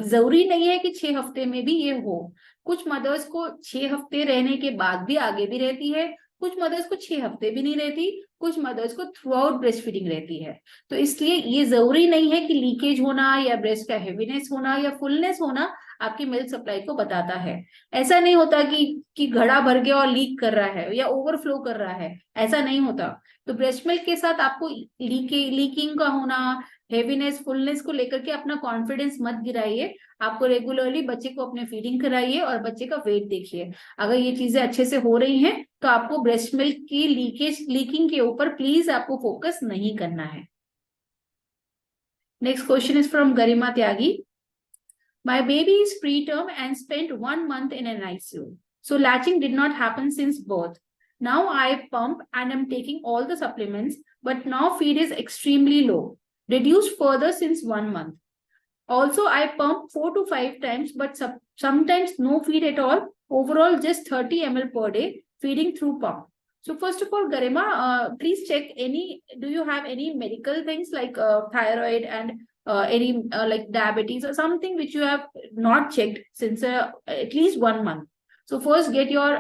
जरूरी नहीं है कि 6 हफ्ते में भी ये हो। कुछ मदर्स को 6 हफ्ते रहने के बाद भी आगे भी रहती है, कुछ मदर्स को 6 हफ्ते भी नहीं रहती, कुछ मदर्स को थ्रू आउट ब्रेस्ट फीडिंग रहती है। तो इसलिए ये जरूरी नहीं है कि लीकेज होना या ब्रेस्ट का हेवीनेस होना या फुलनेस होना आपकी मिल्क सप्लाई को बताता है। ऐसा नहीं होता कि घड़ा भर गया और लीक कर रहा है या ओवरफ्लो कर रहा है, ऐसा नहीं होता। तो ब्रेस्ट मिल्क के साथ आपको लीकिंग का होना, हेवीनेस, फुलनेस को लेकर के अपना कॉन्फिडेंस मत गिराइए। आपको रेगुलरली बच्चे को अपने फीडिंग कराइए और बच्चे का वेट देखिए। अगर ये चीजें अच्छे से हो रही हैं तो आपको ब्रेस्ट मिल्क की लीकिंग के ऊपर प्लीज आपको फोकस नहीं करना है। Next question is from Garima Tyagi. My baby is preterm and spent 1 month in an ICU. So latching did not happen since birth. Now I pump and am taking all the supplements, but now feed is extremely low, reduced further since 1 month. Also, I pump 4 to 5 times, but sometimes no feed at all. Overall, just 30 ml per day, feeding through pump. So first of all, Garima, please check do you have any medical things like thyroid and any like diabetes or something which you have not checked since at least 1 month. So first get your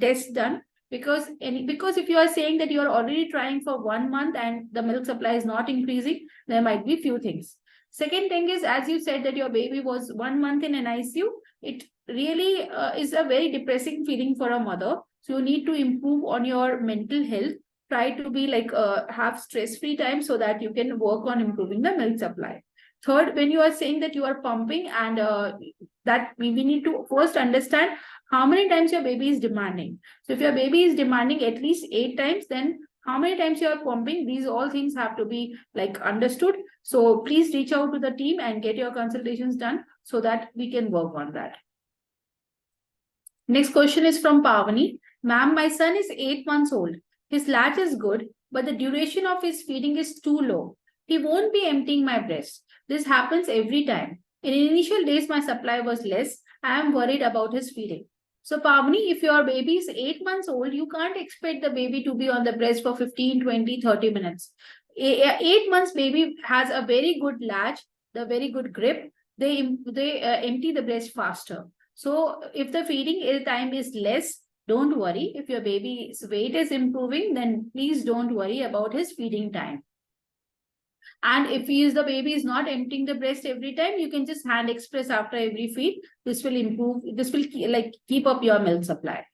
test done, because if you are saying that you are already trying for 1 month and the milk supply is not increasing, there might be few things. Second thing is, as you said that your baby was 1 month in an ICU, it really is a very depressing feeling for a mother. So you need to improve on your mental health. Try to be like have stress-free time so that you can work on improving the milk supply. Third, when you are saying that you are pumping and that we need to first understand how many times your baby is demanding. So if your baby is demanding at least 8 times, then how many times you are pumping. These all things have to be like understood. So please reach out to the team and get your consultations done so that we can work on that. Next question is from Pavani. Ma'am, my son is 8 months old. His latch is good, but the duration of his feeding is too low. He won't be emptying my breast. This happens every time. In initial days, my supply was less. I am worried about his feeding. So, Pavani, if your baby is 8 months old, you can't expect the baby to be on the breast for 15, 20, 30 minutes. 8 months baby has a very good latch, the very good grip. They empty the breast faster. So if the feeding time is less, don't worry. If your baby's weight is improving, then please don't worry about his feeding time. And if the baby is not emptying the breast every time, you can just hand express after every feed. This will improve. This will keep up your milk supply.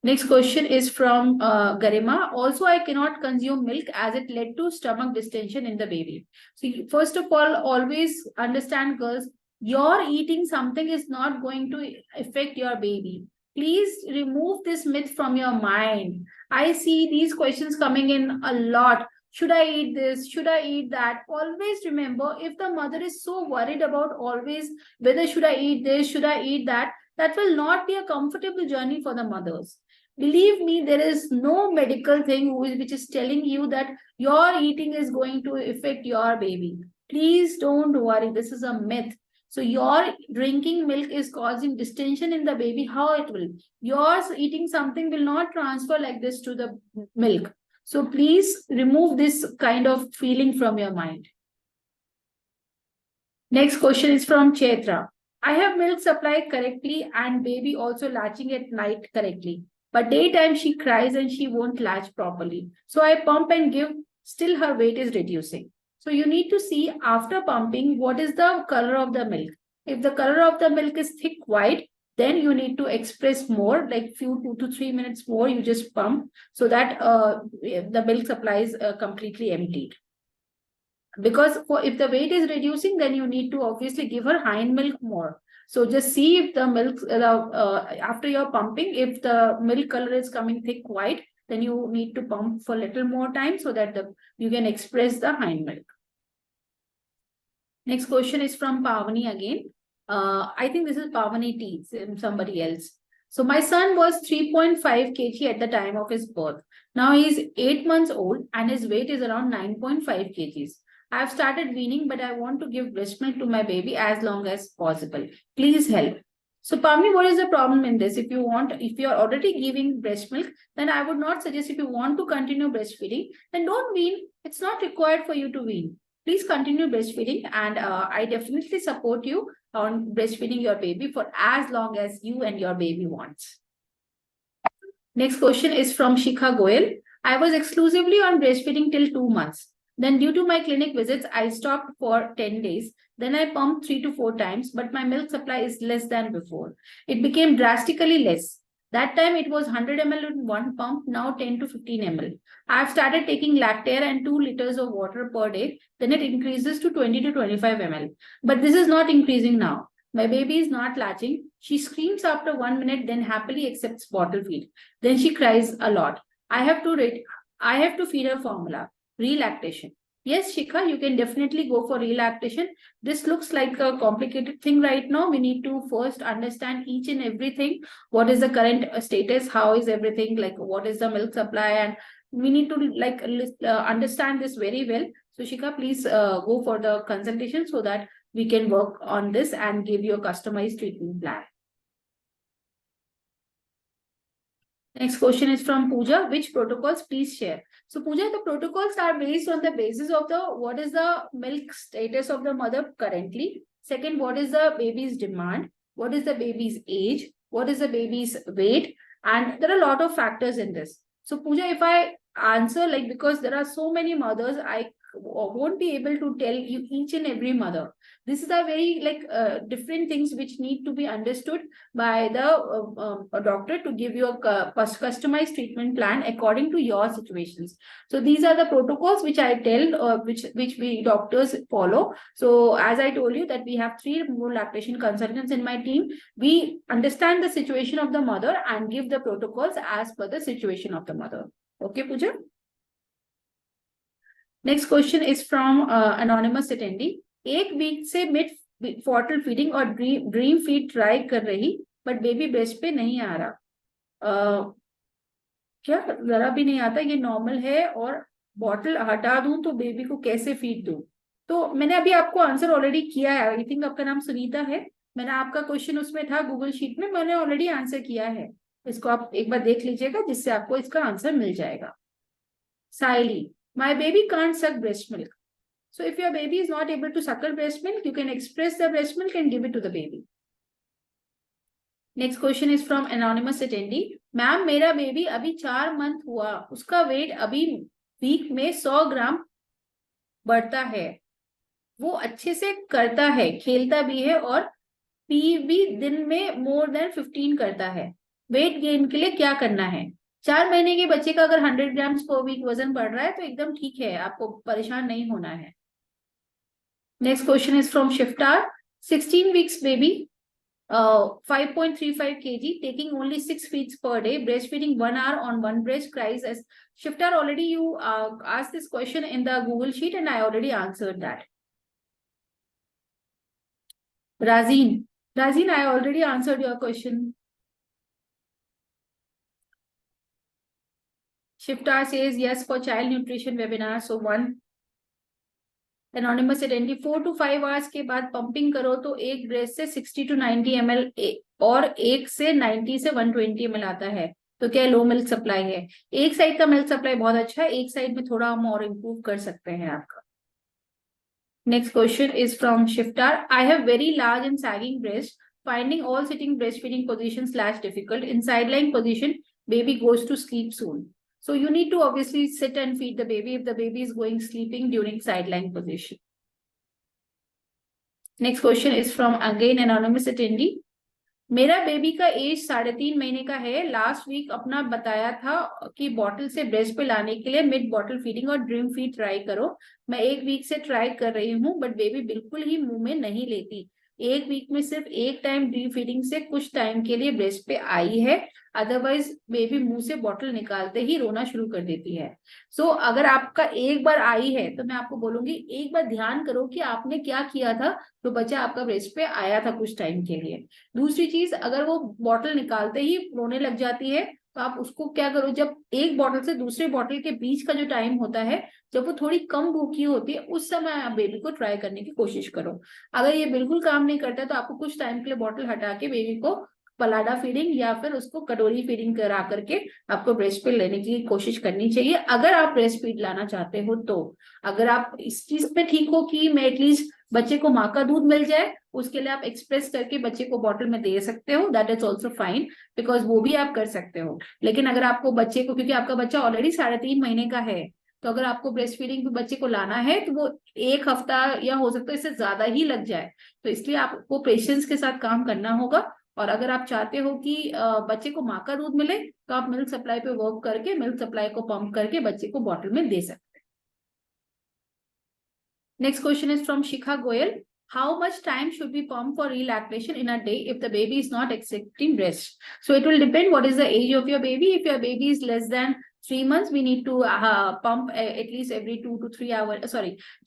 Next question is from Garima. Also, I cannot consume milk as it led to stomach distension in the baby. So first of all, always understand, girls, your eating something is not going to affect your baby. Please remove this myth from your mind. I see these questions coming in a lot. Should I eat this? Should I eat that? Always remember, if the mother is so worried about always whether should I eat this, should I eat that, that will not be a comfortable journey for the mothers. Believe me, there is no medical thing which is telling you that your eating is going to affect your baby. Please don't worry. This is a myth. So your drinking milk is causing distension in the baby. How it will? Yours eating something will not transfer like this to the milk. So please remove this kind of feeling from your mind. Next question is from Chetra. I have milk supplied correctly and baby also latching at night correctly. But daytime she cries and she won't latch properly. So I pump and give, still her weight is reducing. So you need to see after pumping what is the color of the milk. If the color of the milk is thick white, then you need to express more, like few 2 to 3 minutes more, you just pump so that the milk supply is completely emptied. Because if the weight is reducing, then you need to obviously give her hind milk more. So just see if the milk, after you're pumping, if the milk color is coming thick white, then you need to pump for a little more time so that you can express the hind milk. Next question is from Pavani again. I think this is Pavani T, somebody else. So my son was 3.5 kg at the time of his birth. Now he is 8 months old and his weight is around 9.5 kgs. I have started weaning, but I want to give breast milk to my baby as long as possible. Please help. So Pavani, what is the problem in this? If you're already giving breast milk, then I would not suggest, if you want to continue breastfeeding, then don't wean. It's not required for you to wean. Please continue breastfeeding, and I definitely support you on breastfeeding your baby for as long as you and your baby wants. Next question is from Shikha Goyal. I was exclusively on breastfeeding till 2 months. Then due to my clinic visits, I stopped for 10 days. Then I pumped 3 to 4 times, but my milk supply is less than before. It became drastically less. That time it was 100 ml in one pump, now 10 to 15 ml. I have started taking Lactair and 2 liters of water per day. Then it increases to 20 to 25 ml. But this is not increasing now. My baby is not latching. She screams after 1 minute, then happily accepts bottle feed. Then she cries a lot. I have to feed her formula. Relactation. Yes, Shikha, you can definitely go for relactation. This looks like a complicated thing right now. We need to first understand each and everything. What is the current status? How is everything? Like, what is the milk supply? And we need to understand this very well. So Shikha, please go for the consultation so that we can work on this and give you a customized treatment plan. Next question is from Pooja. Which protocols please share? So Pooja, the protocols are based on the basis of what is the milk status of the mother currently. Second, what is the baby's demand? What is the baby's age? What is the baby's weight? And there are a lot of factors in this. So Pooja, if I answer, because there are so many mothers, I won't be able to tell you each and every mother. This is a very different things which need to be understood by the doctor to give you a customized treatment plan according to your situations. So these are the protocols which I tell, which we doctors follow. So as I told you that we have 3 more lactation consultants in my team. We understand the situation of the mother and give the protocols as per the situation of the mother. Okay, Pooja? Next question is from anonymous attendee. 1 week से mid bottle feeding और dream feed try कर रही but baby breast पे नहीं आ रहा, क्या जरा भी नहीं आता, ये नॉर्मल है, और बॉटल हटा दूं तो बेबी को कैसे फीड दूं? तो मैंने अभी आपको आंसर ऑलरेडी किया है. आई थिंक आपका नाम सुनीता है. मैंने आपका क्वेश्चन उसमें था गूगल शीट में, मैंने ऑलरेडी आंसर किया है. इसको आप एक बार देख लीजिएगा जिससे आपको इसका आंसर मिल जाएगा. साइली, my baby can't suck breast milk. So if your baby is not able to suckle breast milk, you can express the breast milk and give it to the baby. Next question is from anonymous attendee. Ma'am मेरा baby अभी 4 month हुआ, उसका wait अभी week में 100 ग्राम बढ़ता है, वो अच्छे से करता है, खेलता भी है और पी भी दिन में मोर देन 15 करता है. वेट गेन के लिए क्या करना है? 4 महीने के बच्चे का अगर 100 ग्राम्स पर वीक वजन बढ़ रहा है तो एकदम ठीक है, आपको परेशान नहीं होना है. नेक्स्ट क्वेश्चन इज फ्रॉम शिफ्टार. 16 weeks baby, 5.35 kg, taking only 6 feeds per day, breastfeeding 1 hour on one breast, cries as Shiftar. Already you asked this question in the Google sheet and I already answered that. Razeen, I already answered your question. Shiftar says yes for child nutrition webinar. So 1. Anonymous attendee, 4 to 5 hours के बाद pumping करो तो एक breast से 60 to 90 ml और एक से 90 से 120 ml आता है, तो क्या लो मिल्क सप्लाई है? एक साइड का मिल्क सप्लाई बहुत अच्छा है, एक साइड में थोड़ा हम और इम्प्रूव कर सकते हैं आपका. नेक्स्ट क्वेश्चन इज फ्रॉम शिफ्टार. I have very large and sagging breast, finding all sitting breastfeeding feeding position / difficult. In sideline position baby goes to sleep soon. So you need to obviously sit and feed the baby if the baby is going sleeping during sideline position. Next question is from again anonymous attendee. मेरा baby का as 3.5 महीने का है. Last week अपना बताया था कि bottle से ब्रेस्ट पे लाने के लिए मिड बॉटल फीडिंग और ड्रीम फीड ट्राई करो. मैं 1 वीक से ट्राई कर रही हूँ बट बेबी बिल्कुल ही मुंह में नहीं लेती. 1 वीक में सिर्फ एक टाइम ड्रीम फीडिंग से कुछ टाइम के लिए ब्रेस्ट पे आई है, अदरवाइज बेबी मुंह से बॉटल निकालते ही रोना शुरू कर देती है. सो अगर आपका एक बार आई है तो मैं आपको बोलूंगी एक बार ध्यान करो कि आपने क्या किया था तो बच्चा आपका ब्रेस्ट पे आया था कुछ टाइम के लिए. दूसरी चीज, अगर वो बॉटल निकालते ही रोने लग जाती है तो आप उसको क्या करो, जब एक बॉटल से दूसरे बॉटल के बीच का जो टाइम होता है जब वो थोड़ी कम भूखी होती है उस समय आप बेबी को ट्राई करने की कोशिश करो. अगर ये बिल्कुल काम नहीं करता तो आपको कुछ टाइम के लिए बॉटल हटा के बेबी को पलाडा फीडिंग या फिर उसको कटोरी फीडिंग करा करके आपको ब्रेस्ट फीड लेने की कोशिश करनी चाहिए अगर आप ब्रेस्ट फीड लाना चाहते हो. तो अगर आप इस चीज पे ठीक हो कि मैं एटलीस्ट बच्चे को माँ का दूध मिल जाए, उसके लिए आप एक्सप्रेस करके बच्चे को बॉटल में दे सकते हो, that is also fine, because वो भी आप कर सकते हो. लेकिन अगर आपको बच्चे को, क्योंकि आपका बच्चा ऑलरेडी 3.5 महीने का है, तो अगर आपको ब्रेस्ट फीडिंग पे बच्चे को लाना है तो वो 1 हफ्ता या हो सकता है इससे ज्यादा ही लग जाए. तो इसलिए आपको पेशेंस के साथ काम करना होगा. और अगर आप चाहते हो कि बच्चे को माँ का दूध मिले तो आप मिल्क सप्लाई पे वर्क करके मिल्क सप्लाई को पंप करके बच्चे को बॉटल में दे सकते हैं. Next question is from Shikha Goyal. How much time should we pump for relactation in a day if the baby is not accepting breast? So it will depend what is the age of your baby. If your baby is less than 3 months, we need to pump at least every 2 to 3 hours.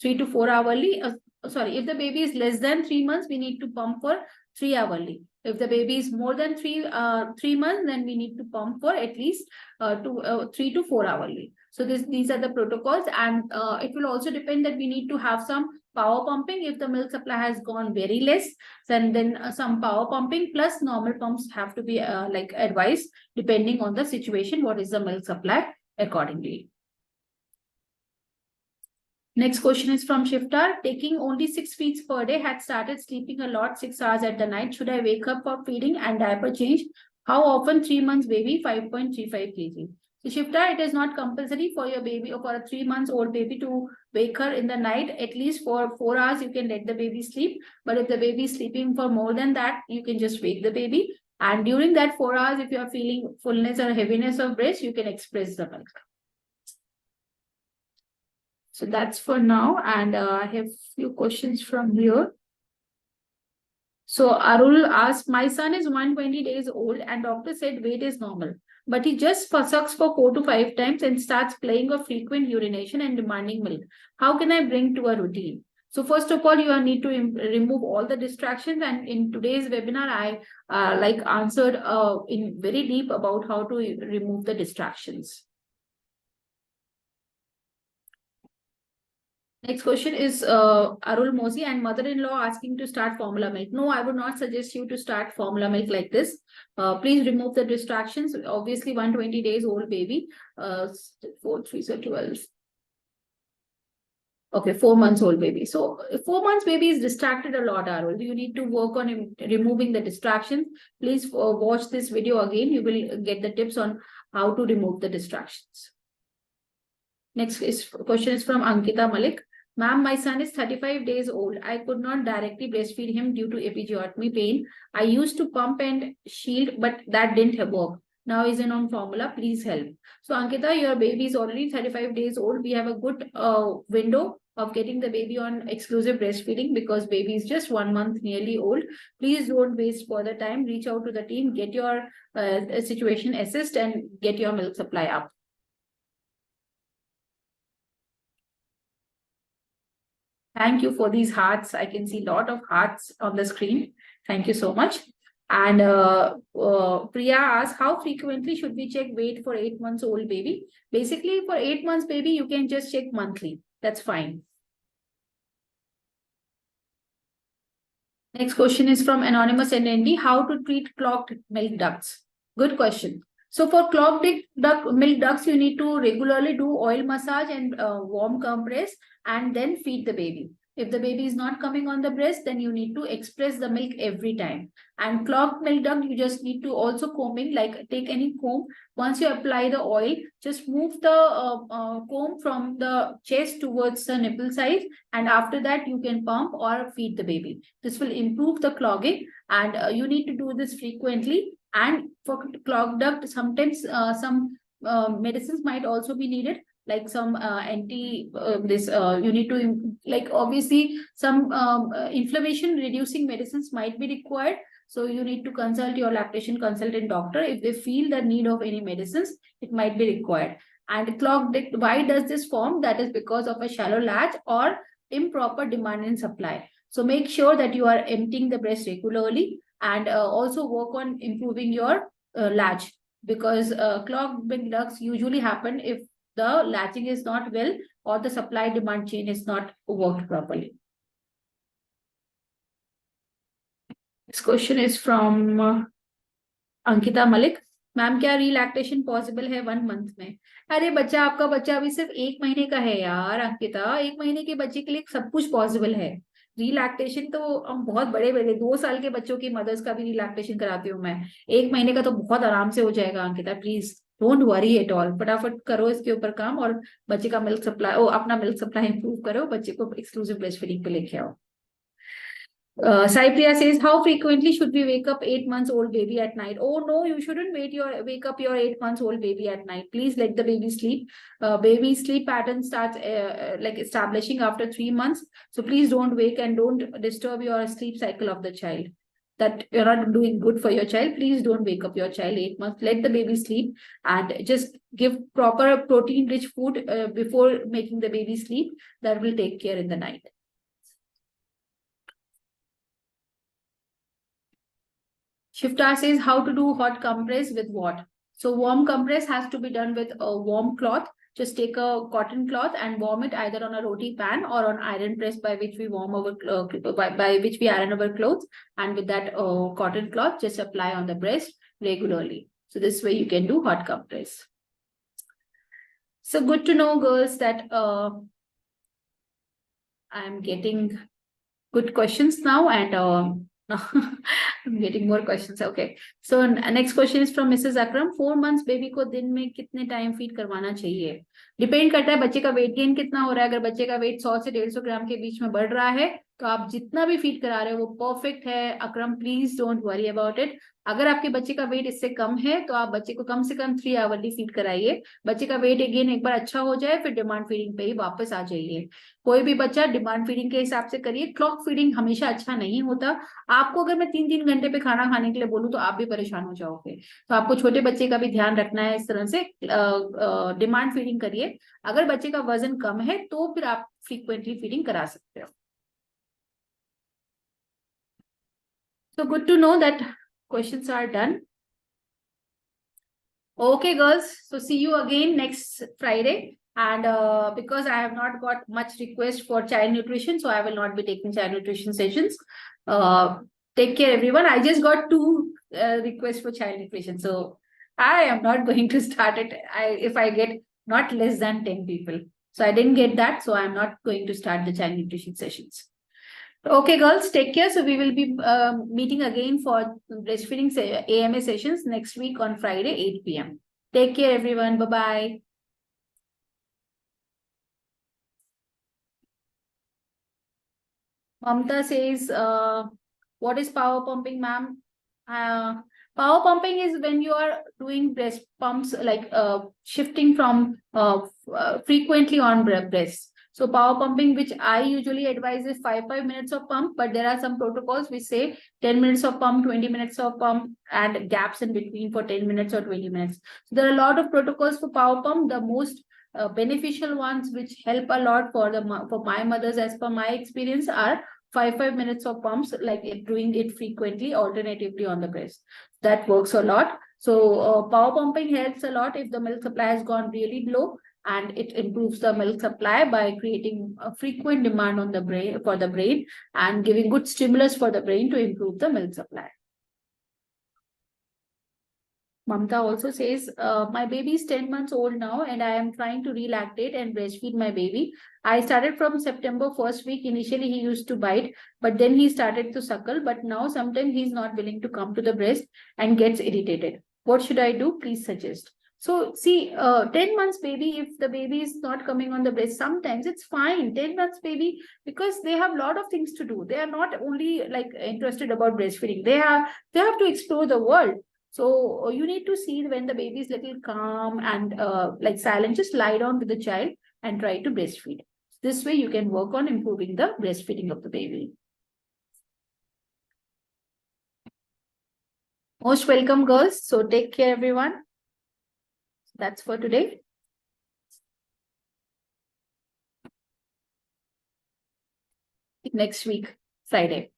3 to 4 hourly. If the baby is less than 3 months, we need to pump for 3 hourly. If the baby is more than 3 months, then we need to pump for at least 3 to 4 hourly. So these are the protocols, and it will also depend that we need to have some power pumping if the milk supply has gone very less. Then some power pumping plus normal pumps have to be advised depending on the situation. What is the milk supply accordingly? Next question is from Shiftar. Taking only 6 feeds per day, had started sleeping a lot 6 hours at the night. Should I wake up for feeding and diaper change? How often? 3 months baby, 5.35 kg. So Shifta, it is not compulsory for your baby or for a 3 months old baby to wake her in the night. At least for 4 hours, you can let the baby sleep. But if the baby is sleeping for more than that, you can just wake the baby. And during that 4 hours, if you are feeling fullness or heaviness of breast, you can express the milk. So that's for now. And I have few questions from here. So Arul asked, my son is 120 days old and doctor said weight is normal. But he just sucks for 4 to 5 times and starts playing of frequent urination and demanding milk. How can I bring to a routine? So first of all, you need to remove all the distractions. And in today's webinar, I answered in very deep about how to remove the distractions. Next question is Arul Mosi and mother-in-law asking to start formula milk. No, I would not suggest you to start formula milk like this. Please remove the distractions. Obviously, 120 days old baby. 4, 3, so 12. Okay, 4 months old baby. So 4 months baby is distracted a lot, Arul. You need to work on removing the distractions. Please watch this video again. You will get the tips on how to remove the distractions. Next question is from Ankita Malik. Ma'am, my son is 35 days old. I could not directly breastfeed him due to episiotomy pain. I used to pump and shield, but that didn't work. Now he's on formula. Please help. So, Ankita, your baby is already 35 days old. We have a good window of getting the baby on exclusive breastfeeding because baby is just 1 month nearly old. Please don't waste further time. Reach out to the team, get your situation assessed, and get your milk supply up. Thank you for these hearts. I can see a lot of hearts on the screen. Thank you so much. And Priya asked, how frequently should we check weight for 8 months old baby? Basically, for 8 months baby, you can just check monthly. That's fine. Next question is from Anonymous NND. How to treat clogged milk ducts? Good question. So for clogged milk ducts, you need to regularly do oil massage and warm compress and then feed the baby. If the baby is not coming on the breast, then you need to express the milk every time. And clogged milk duct, you just need to also combing, like take any comb. Once you apply the oil, just move the comb from the chest towards the nipple side. And after that, you can pump or feed the baby. This will improve the clogging and you need to do this frequently. And for clogged duct, sometimes some medicines might also be needed, like some you need to, like obviously some inflammation reducing medicines might be required. So you need to consult your lactation consultant doctor. If they feel the need of any medicines, it might be required. And clogged duct, why does this form? That is because of a shallow latch or improper demand and supply. So make sure that you are emptying the breast regularly and also work on improving your latch, because clogged milk ducts usually happen if the latching is not well or the supply demand chain is not worked properly. This question is from Ankita Malik. Ma'am क्या रिलैक्टेशन possible है 1 month में? अरे बच्चा, आपका बच्चा अभी सिर्फ 1 महीने का है यार अंकिता. 1 महीने के बच्चे के लिए सब कुछ पॉसिबल है. रिलैक्टेशन तो हम बहुत बड़े बड़े 2 साल के बच्चों की मदर्स का भी रिलैक्टेशन कराती हूँ मैं. 1 महीने का तो बहुत आराम से हो जाएगा Ankita. Please don't worry at all. फटाफट करो इसके ऊपर काम और बच्चे का मिल्क सप्लाई, अपना मिल्क सप्लाई इंप्रूव करो, बच्चे को एक्सक्लूसिव ब्रेस्ट फीडिंग पे लेके आओ. Sai Priya says, how frequently should we wake up 8 months old baby at night? Oh no, you shouldn't wake up your 8 months old baby at night. Please let the baby sleep. Baby sleep pattern starts like establishing after 3 months. So please don't wake and don't disturb your sleep cycle of the child. That you're not doing good for your child. Please don't wake up your child 8 months. Let the baby sleep and just give proper protein-rich food before making the baby sleep. That will take care in the night. Shifta says, how to do hot compress with what? So warm compress has to be done with a warm cloth. Just take a cotton cloth and warm it either on a roti pan or on iron press, by which we warm our by which we iron our clothes. And with that cotton cloth, just apply on the breast regularly. So this way you can do hot compress. So good to know, girls, that I'm getting good questions now, and I'm getting more questions. Okay. So next question is from Mrs. Akram. 4 months baby को दिन में कितने time feed करवाना चाहिए? Depend करता है बच्चे का वेट गेन कितना हो रहा है. अगर बच्चे का वेट 100 से 150 ग्राम के बीच में बढ़ रहा है तो आप जितना भी फीड करा रहे हो वो परफेक्ट है. Akram please don't worry about it. अगर आपके बच्चे का वेट इससे कम है तो आप बच्चे को कम से कम 3 आवरली फीड कराइए. बच्चे का वेट अगेन एक बार अच्छा हो जाए फिर डिमांड फीडिंग पे ही वापस आ जाइए. कोई भी बच्चा डिमांड फीडिंग के हिसाब से करिए. क्लॉक फीडिंग हमेशा अच्छा नहीं होता. आपको अगर मैं 3-3 घंटे पे खाना खाने के लिए बोलूँ तो आप भी परेशान हो जाओगे. तो आपको छोटे बच्चे का भी ध्यान रखना है. इस तरह से डिमांड फीडिंग करिए. अगर बच्चे का वजन कम है तो फिर आप फ्रीक्वेंटली फीडिंग करा सकते हो. So good to know that questions are done. Okay, girls. So see you again next Friday. And because I have not got much request for child nutrition, so I will not be taking child nutrition sessions. Take care, everyone. I just got 2 requests for child nutrition, so I am not going to start it. If I get not less than 10 people, so I didn't get that, so I'm not going to start the child nutrition sessions. Okay, girls, take care. So we will be meeting again for breastfeeding AMA sessions next week on Friday, 8 p.m. Take care, everyone. Bye-bye. Mamta says, what is power pumping, ma'am? Power pumping is when you are doing breast pumps, like shifting from frequently on breasts. So power pumping, which I usually advise, is 5 minutes of pump, but there are some protocols which say 10 minutes of pump, 20 minutes of pump, and gaps in between for 10 minutes or 20 minutes. So there are a lot of protocols for power pump. The most beneficial ones which help a lot for my mothers, as per my experience, are 5 minutes of pumps, like doing it frequently, alternatively on the breast. That works a lot. So power pumping helps a lot if the milk supply has gone really low, and it improves the milk supply by creating a frequent demand on the brain for the brain and giving good stimulus for the brain to improve the milk supply. Mamta also says, my baby is 10 months old now and I am trying to relactate and breastfeed my baby. I started from September 1st week. Initially, he used to bite, but then he started to suckle. But now sometimes he's not willing to come to the breast and gets irritated. What should I do? Please suggest. So see, 10 months baby, if the baby is not coming on the breast, sometimes it's fine. 10 months baby, because they have a lot of things to do. They are not only like interested about breastfeeding. They have to explore the world. So you need to see when the baby is little calm and like silent, just lie down with the child and try to breastfeed. This way you can work on improving the breastfeeding of the baby. Most welcome, girls. So take care, everyone. That's for today. Next week, Friday.